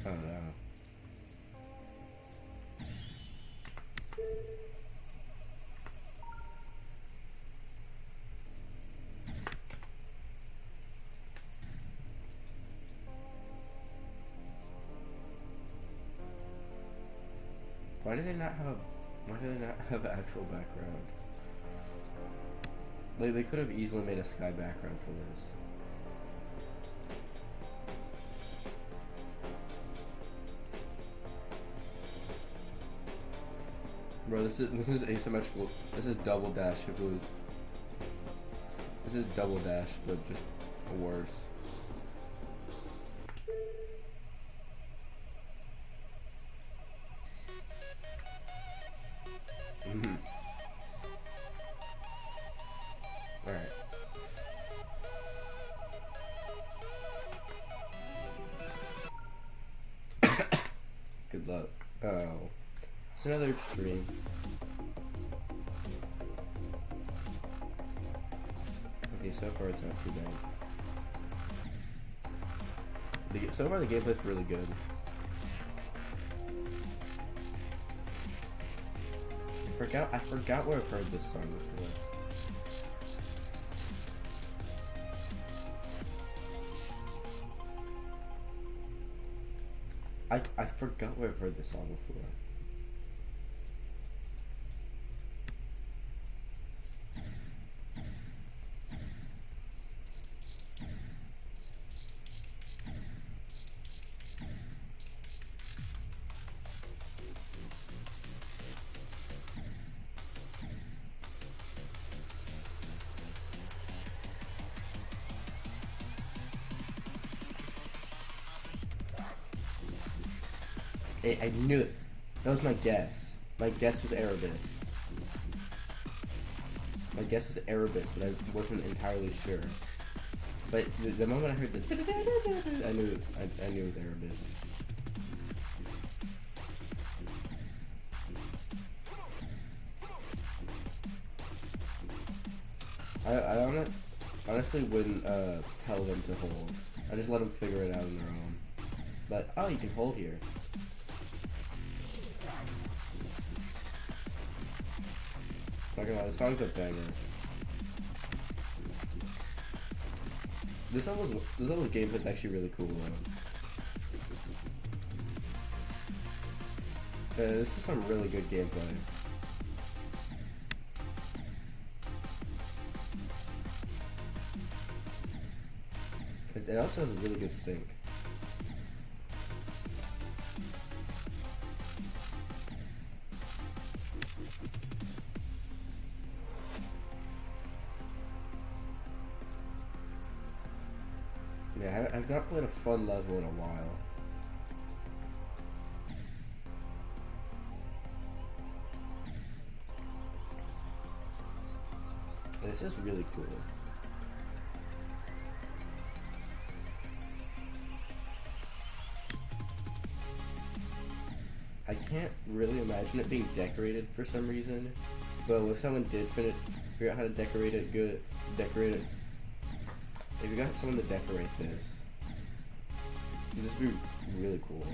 Oh no. Why do they not have an actual background? Like, they could have easily made a sky background for this. Bro, this is asymmetrical. This is double dash if it was. This is double dash, but just worse. Alright. Good luck. Oh. It's another stream. Okay, so far it's not too bad. So far the gameplay's really good. I forgot where I've heard this song before. I forgot where I've heard this song before. I knew it. That was my guess. My guess was Erebus. My guess was Erebus, but I wasn't entirely sure. But the moment I heard the I knew it was Erebus. I honestly wouldn't tell them to hold. I just let them figure it out on their own. But oh, you can hold here. Not gonna lie, the song's a banger. This level's gameplay's actually really cool though. This is some really good gameplay. It also has a really good sync. Yeah, I've not played a fun level in a while. This is really cool. I can't really imagine it being decorated for some reason, but if someone did figure out how to decorate it, if you got someone to decorate this would be really cool.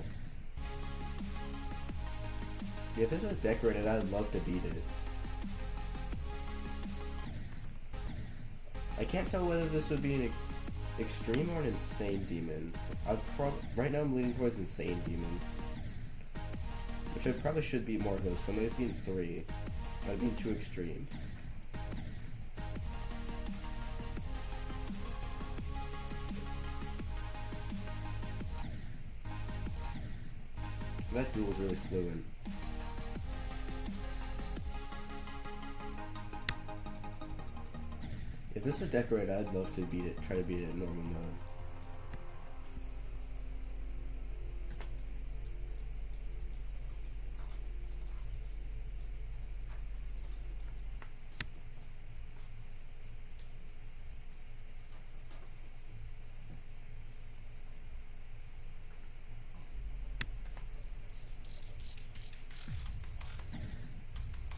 Yeah, if this was decorated, I'd love to beat it. I can't tell whether this would be an extreme or an insane demon. Right now I'm leaning towards insane demon. Which I probably should be more of those, so maybe being 3. I'd be too extreme. That duel is really fluent. If this was decorated, I'd love to try to beat it in normal mode.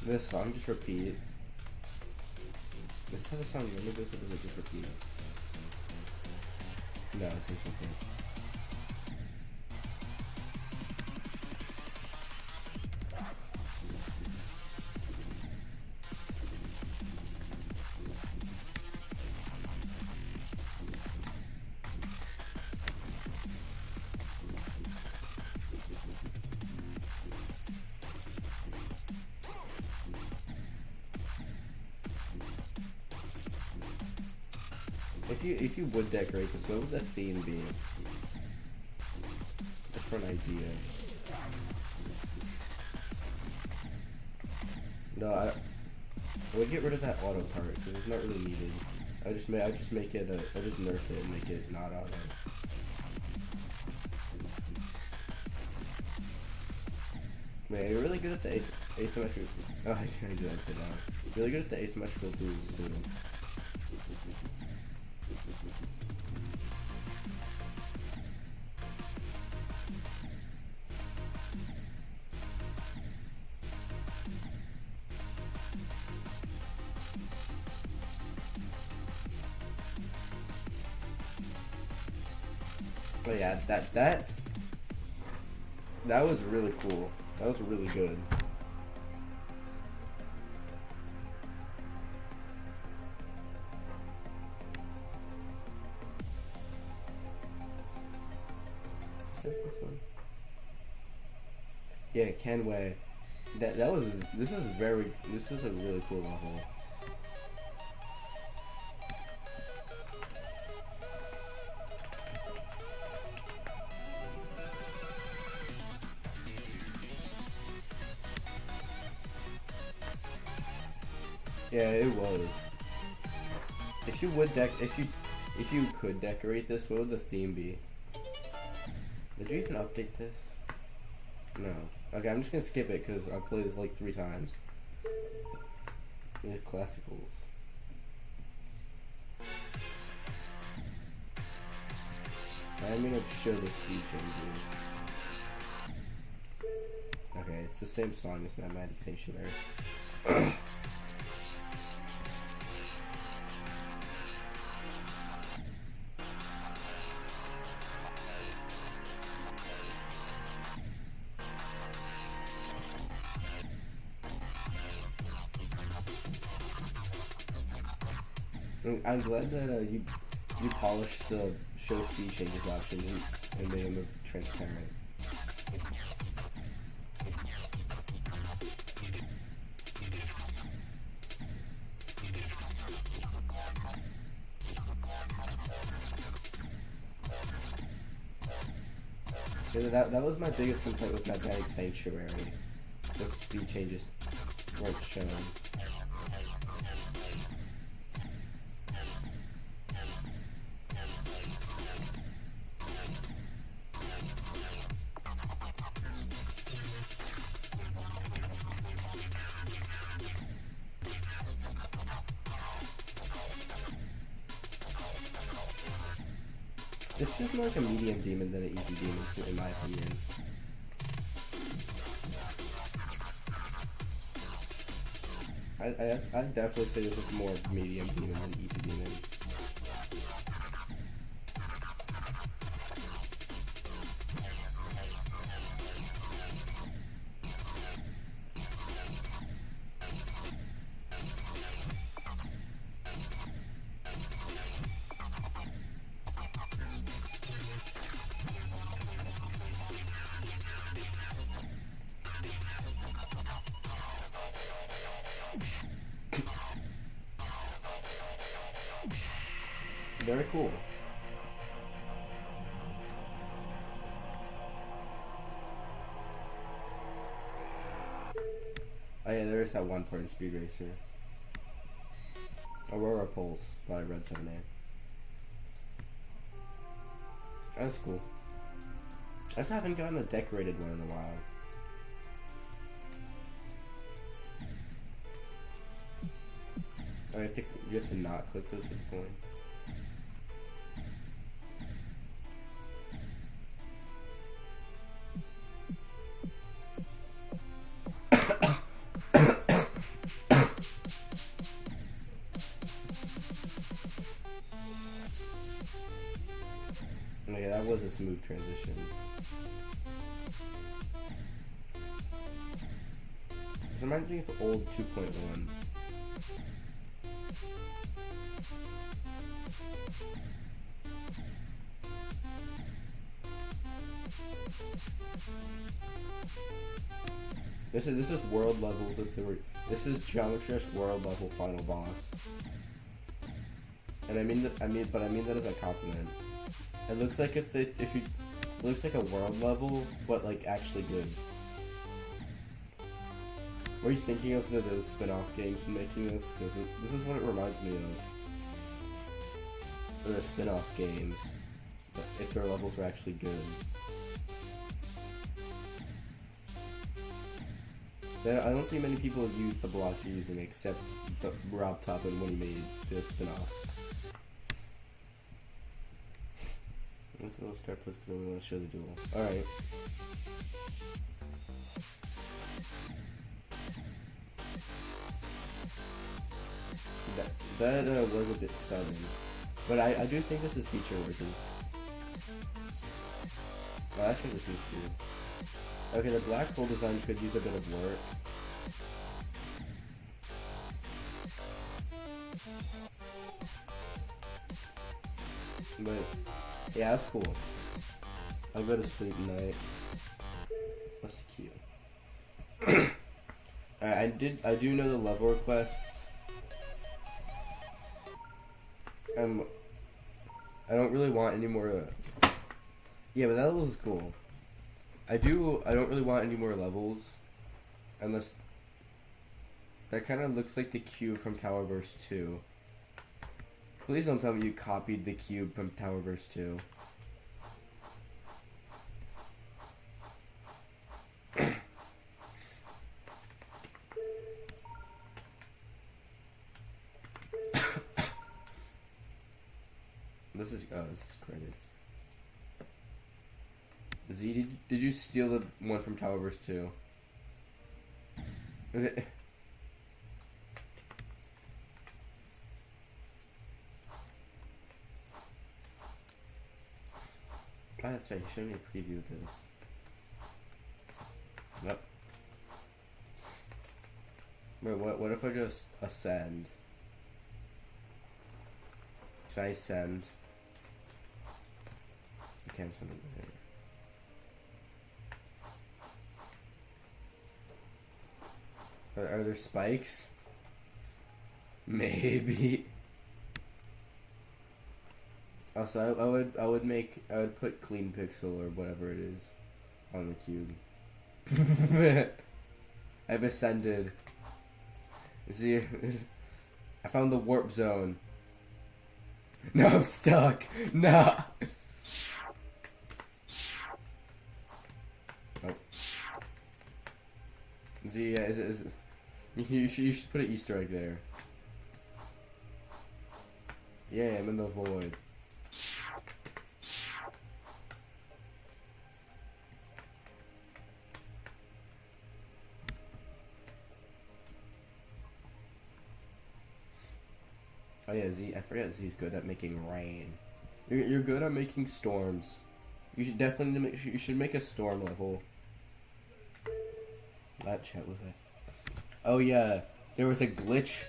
This song just repeat. Let's have a song really good, so does it just repeat? No, it's just okay. If you would decorate this, what would the theme be? Just for an idea. No, I would get rid of that auto part because it's not really needed. I just nerf it and make it not auto. Man, you're really good at the asymmetrical. Oh, I do that sit down. Really good at the asymmetrical duels too. But yeah, that was really cool. That was really good. Is that this one? Yeah, Kenway. That was this is a really cool level. Yeah, it was. If you could decorate this, what would the theme be? Did you even update this? No. Okay, I'm just gonna skip it because I played this like 3 times. These classicals. I'm gonna show the speed changes. Okay, it's the same song as Mathematic Sanctuary. I'm glad that you polished the show speed changes option and made them transparent. Yeah, that was my biggest complaint with Magnetic Sanctuary. The speed changes weren't shown. This feels more like a medium demon than an easy demon, in my opinion. I'd definitely say this is more medium demon than easy demon. Very cool. Oh yeah, there is that one part in Speed Racer. Aurora Pulse by Red 7A. That's cool. I just haven't gotten a decorated one in a while. Oh, you have to not click those at the point. Okay, that was a smooth transition. This reminds me of old 2.1. This is world levels this is Geometry Dash world level final boss. And I mean that as a compliment. It looks like it looks like a world level, but like actually good. Were you thinking of the spin-off games from making this? Because this is what it reminds me of. The spin-off games, but if their levels were actually good. I don't see many people use the blocks you're using except Rob Toppin when he made the spin-offs. Let's start post because I want to show the duel. Alright. That was a bit sudden. But I do think this is feature worthy. Oh, actually, this is cool. Okay, the black hole design could use a bit of work. But, yeah, that's cool. I'll go to sleep tonight. That's cute. Alright, I do know the level requests. I don't really want any more, yeah, but that level is cool. I don't really want any more levels, unless, that kind of looks like the cube from Towerverse 2. Please don't tell me you copied the cube from Towerverse 2. This is credits. Z, did you steal the one from Towerverse 2? Okay. Oh, that's right, you showed me a preview of this. Nope. Wait, what if I just ascend? Should I ascend? I can't ascend over here. Are there spikes? Maybe. Also, I would put clean pixel or whatever it is on the cube. I've ascended. See, I found the warp zone. No, I'm stuck. No. Oh. See, yeah, you should put an Easter egg there. Yeah, I'm in the void. Oh yeah, Z. I forgot Z's good at making rain. You're good at making storms. You should definitely make a storm level. That chat was it. Oh yeah, there was a glitch.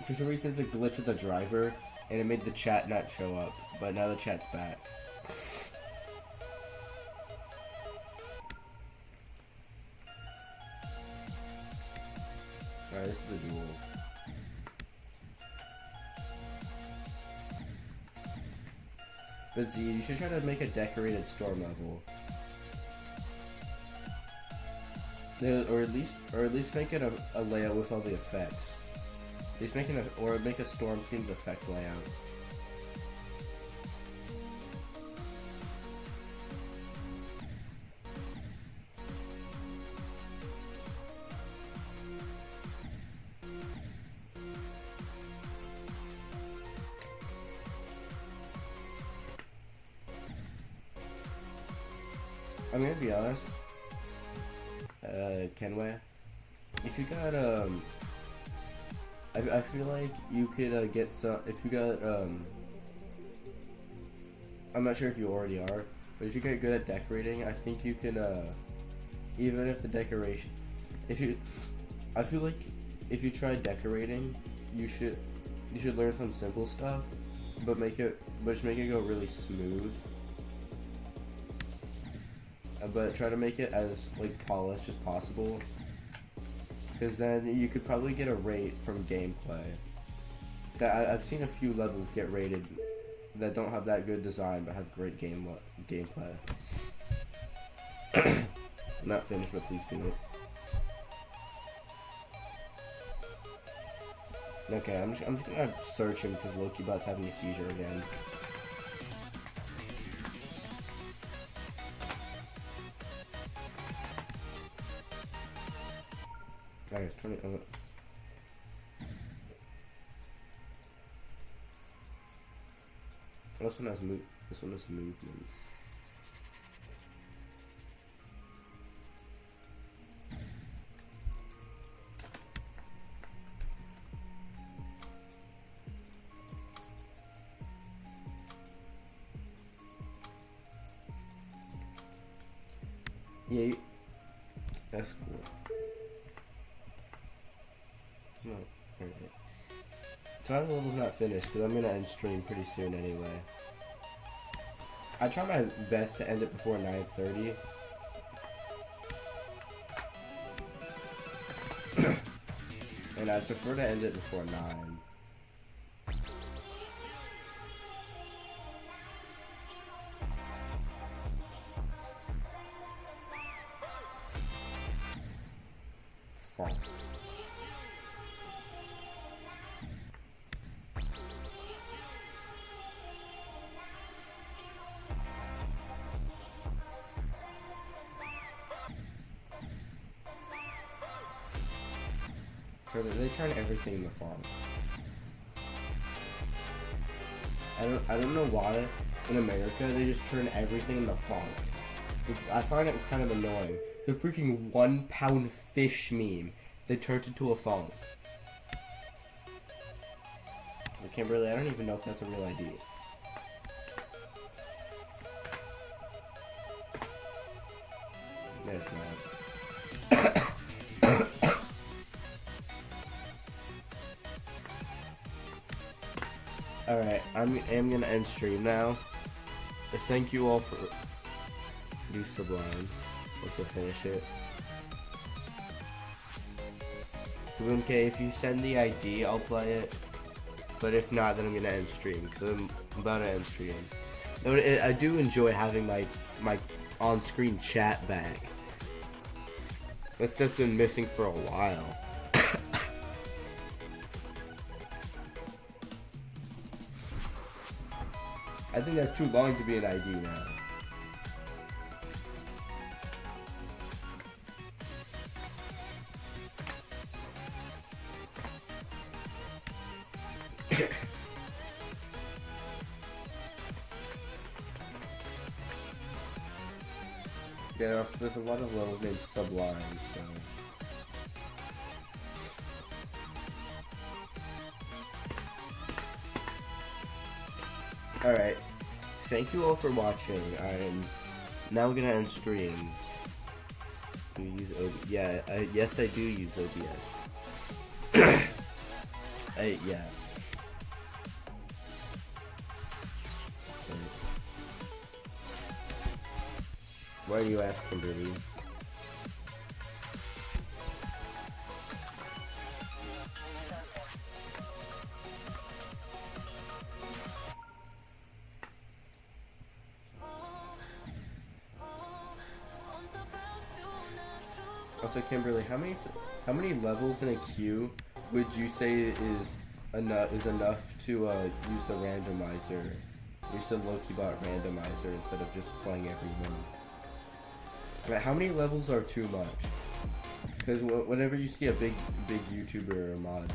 For some reason, there's a glitch with the driver, and it made the chat not show up. But now the chat's back. Alright, this is the duel. But Z, you should try to make a decorated storm level. Or at least make it a layout with all the effects. At least make a storm themed effect layout. I'm gonna be honest, Kenway, if you got, I feel like you could, get some, if you got, I'm not sure if you already are, but if you get good at decorating, I think you can, even if the decoration, I feel like if you try decorating, you should learn some simple stuff, but just make it go really smooth. But try to make it as polished as possible, because then you could probably get a rate from gameplay. I've seen a few levels get rated that don't have that good design but have great gameplay. Not finished, but please do it. Okay, I'm just gonna search him because Lokibot's having a seizure again. Alright, it's 20 minutes. This one has movements. Yeah, that's cool. No, alright. Time level's not finished because I'm gonna end stream pretty soon anyway. I try my best to end it before 9:30. And I prefer to end it before 9. Fuck. So they turn everything in the font. I don't know why in America they just turn everything in the font. I find it kind of annoying. The freaking 1 pound fish meme, they turned into a font. Kimberly, I don't even know if that's a real ID. No, it's not. Alright, I'm gonna end stream now. Thank you all for do Sublime. So to finish it. Okay, if you send the ID, I'll play it. But if not, then I'm gonna end stream because I'm about to end stream. I do enjoy having my on-screen chat back. That's just been missing for a while. I think that's too long to be an ID now. Yeah, there's a lot of levels named Sublime, so... Alright, thank you all for watching. I'm now gonna end stream. You use OBS? Yeah, yes I do use OBS. Yeah. Why are you asking, Billy? Also, Kimberly, how many levels in a queue would you say is enough to use the randomizer? Use the low-key bot randomizer instead of just playing everyone. Right, how many levels are too much? Because whenever you see a big YouTuber or a mod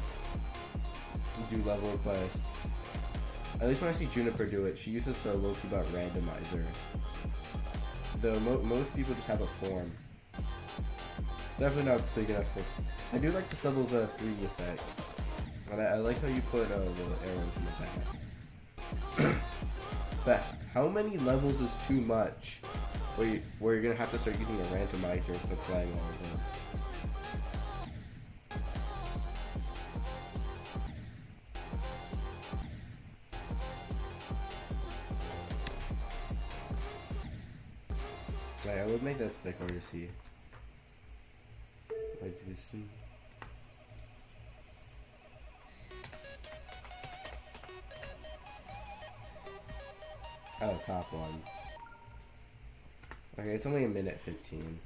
do level requests, at least when I see Juniper do it, she uses the low-key bot randomizer. Though most people just have a form. Definitely not big enough for... I do like this level's 3D effect. And I like how you put little arrows in the back. But how many levels is too much? Where you're gonna have to start using a randomizer instead of playing all of them. Right, I would make that spec hard to see. Like this. Oh, top one. Okay, it's only 1:15.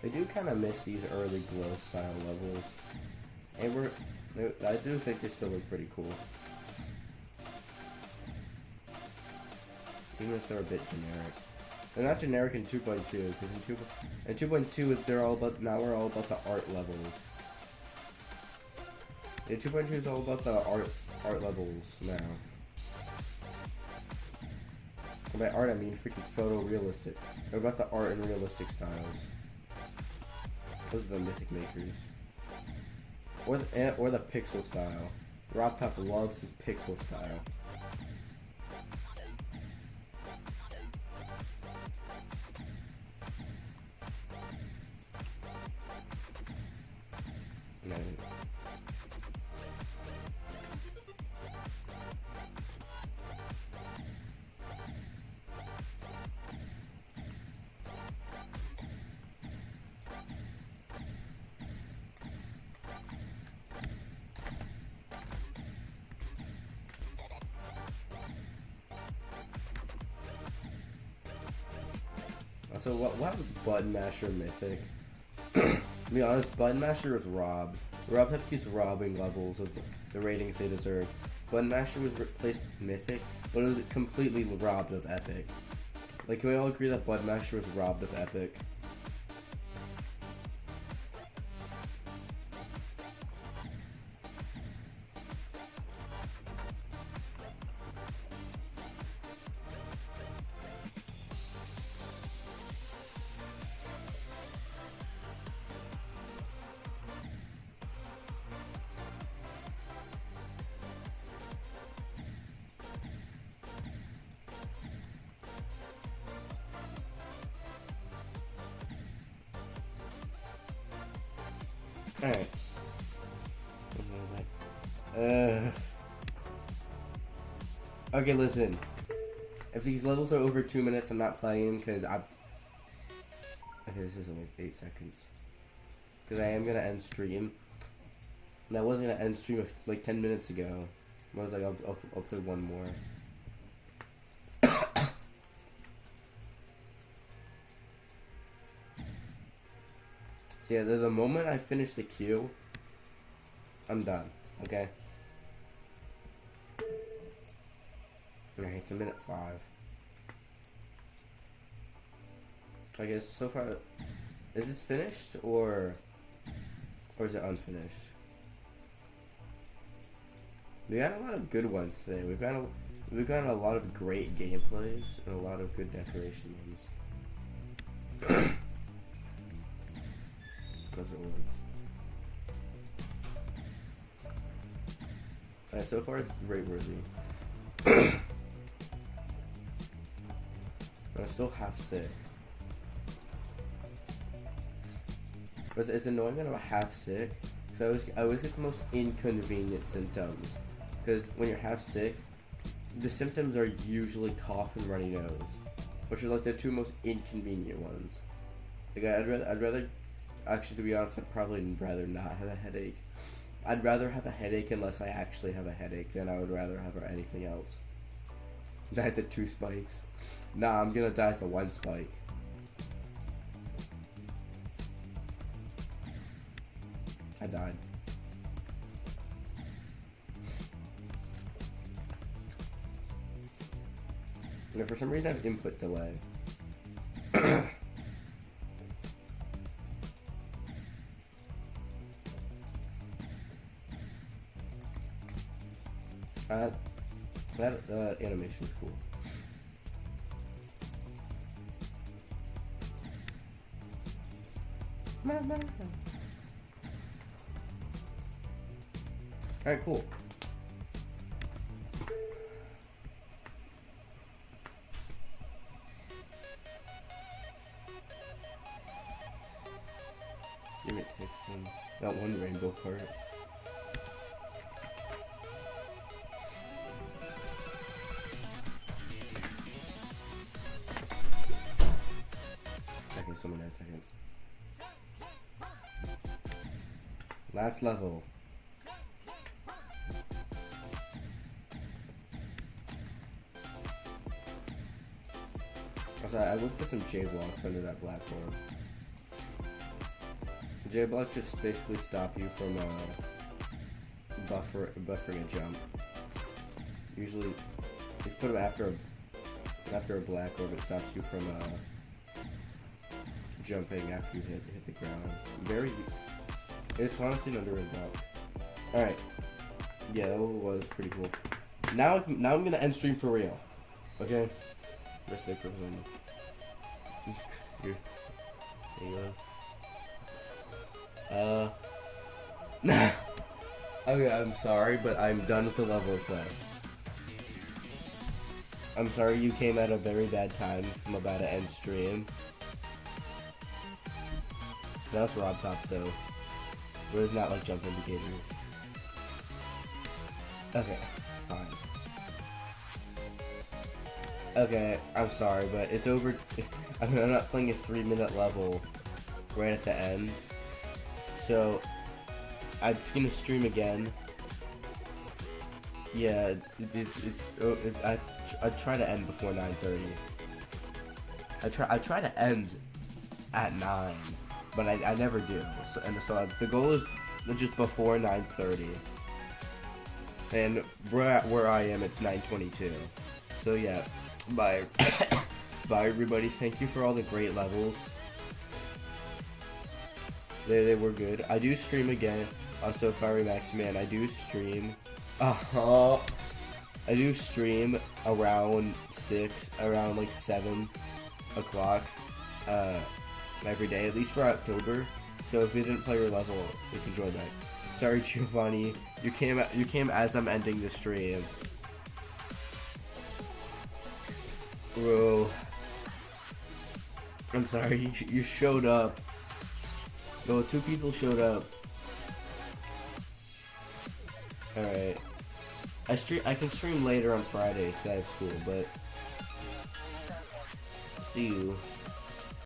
I do kind of miss these early glow style levels. And I do think they still look pretty cool. Even if they're a bit generic. They're not generic in 2.2, because in 2.2 they're all about, now we're all about the art levels. Yeah, 2.2 is all about the art levels now. And by art I mean freaking photorealistic. Or about the art and realistic styles. Those are the mythic makers. Or the pixel style. Rob Top loves his pixel style. No. So what was Button Masher mythic? To be honest, Button Masher was Rob. Rob keeps robbing levels of the ratings they deserve. Button Masher was replaced mythic, but it was completely robbed of epic. Like, can we all agree that Button Masher was robbed of epic? Alright. Okay, listen. If these levels are over 2 minutes, I'm not playing because I. Okay, this is only 8 seconds. Because I am gonna end stream. And I wasn't gonna end stream like 10 minutes ago. I was like, I'll play one more. So yeah, the moment I finish the queue, I'm done. Okay. Alright, it's a minute 5. I guess so far, is this finished or is it unfinished? We got a lot of good ones today. We've got a lot of great gameplays and a lot of good decoration ones. Because it works. Alright, so far it's rate worthy. I'm still half sick. But it's annoying that I'm half sick, because I always get the most inconvenient symptoms. Because when you're half sick, the symptoms are usually cough and runny nose, which are like the two most inconvenient ones. Like I'd rather, actually to be honest, I'd probably rather not have a headache. I'd rather have a headache unless I actually have a headache than I would rather have anything else. Die at the 2 spikes. Nah, I'm gonna die at the 1 spike. I died. And for some reason I have input delay. That animation is cool. Alright, cool. Give it takes that one rainbow part. Okay, so 9 seconds. Last level. Also, I would put some J blocks under that platform. J blocks just basically stop you from buffering a jump. Usually, you put them after a black orb, it stops you from jumping after you hit the ground. It's honestly an underrated block. All right. Yeah, that was pretty cool. Now I'm gonna end stream for real. Okay. Rest of the on. Here. There you go. Nah. Okay, I'm sorry, but I'm done with the level of play. I'm sorry you came at a very bad time. I'm about to end stream. That's Rob Top though. Where's not like jump indicators? Okay, fine. Okay, I'm sorry, but it's over. I'm not playing a 3-minute level right at the end. So, I'm just gonna stream again. Yeah, I try to end before 9:30. I try to end at 9, but I never do. So the goal is just before 9:30. And where I am, it's 9:22. So yeah, bye. Bye everybody. Thank you for all the great levels. They were good. I do stream again. Also, Fiery Max Man, I do stream. I do stream around like 7 o'clock every day, at least for October. So if you didn't play your level, you can join back. Sorry, Giovanni, you came as I'm ending the stream. Bro, I'm sorry, you showed up. No, 2 people showed up. Alright. I can stream later on Fridays 'cause I have school, but see you.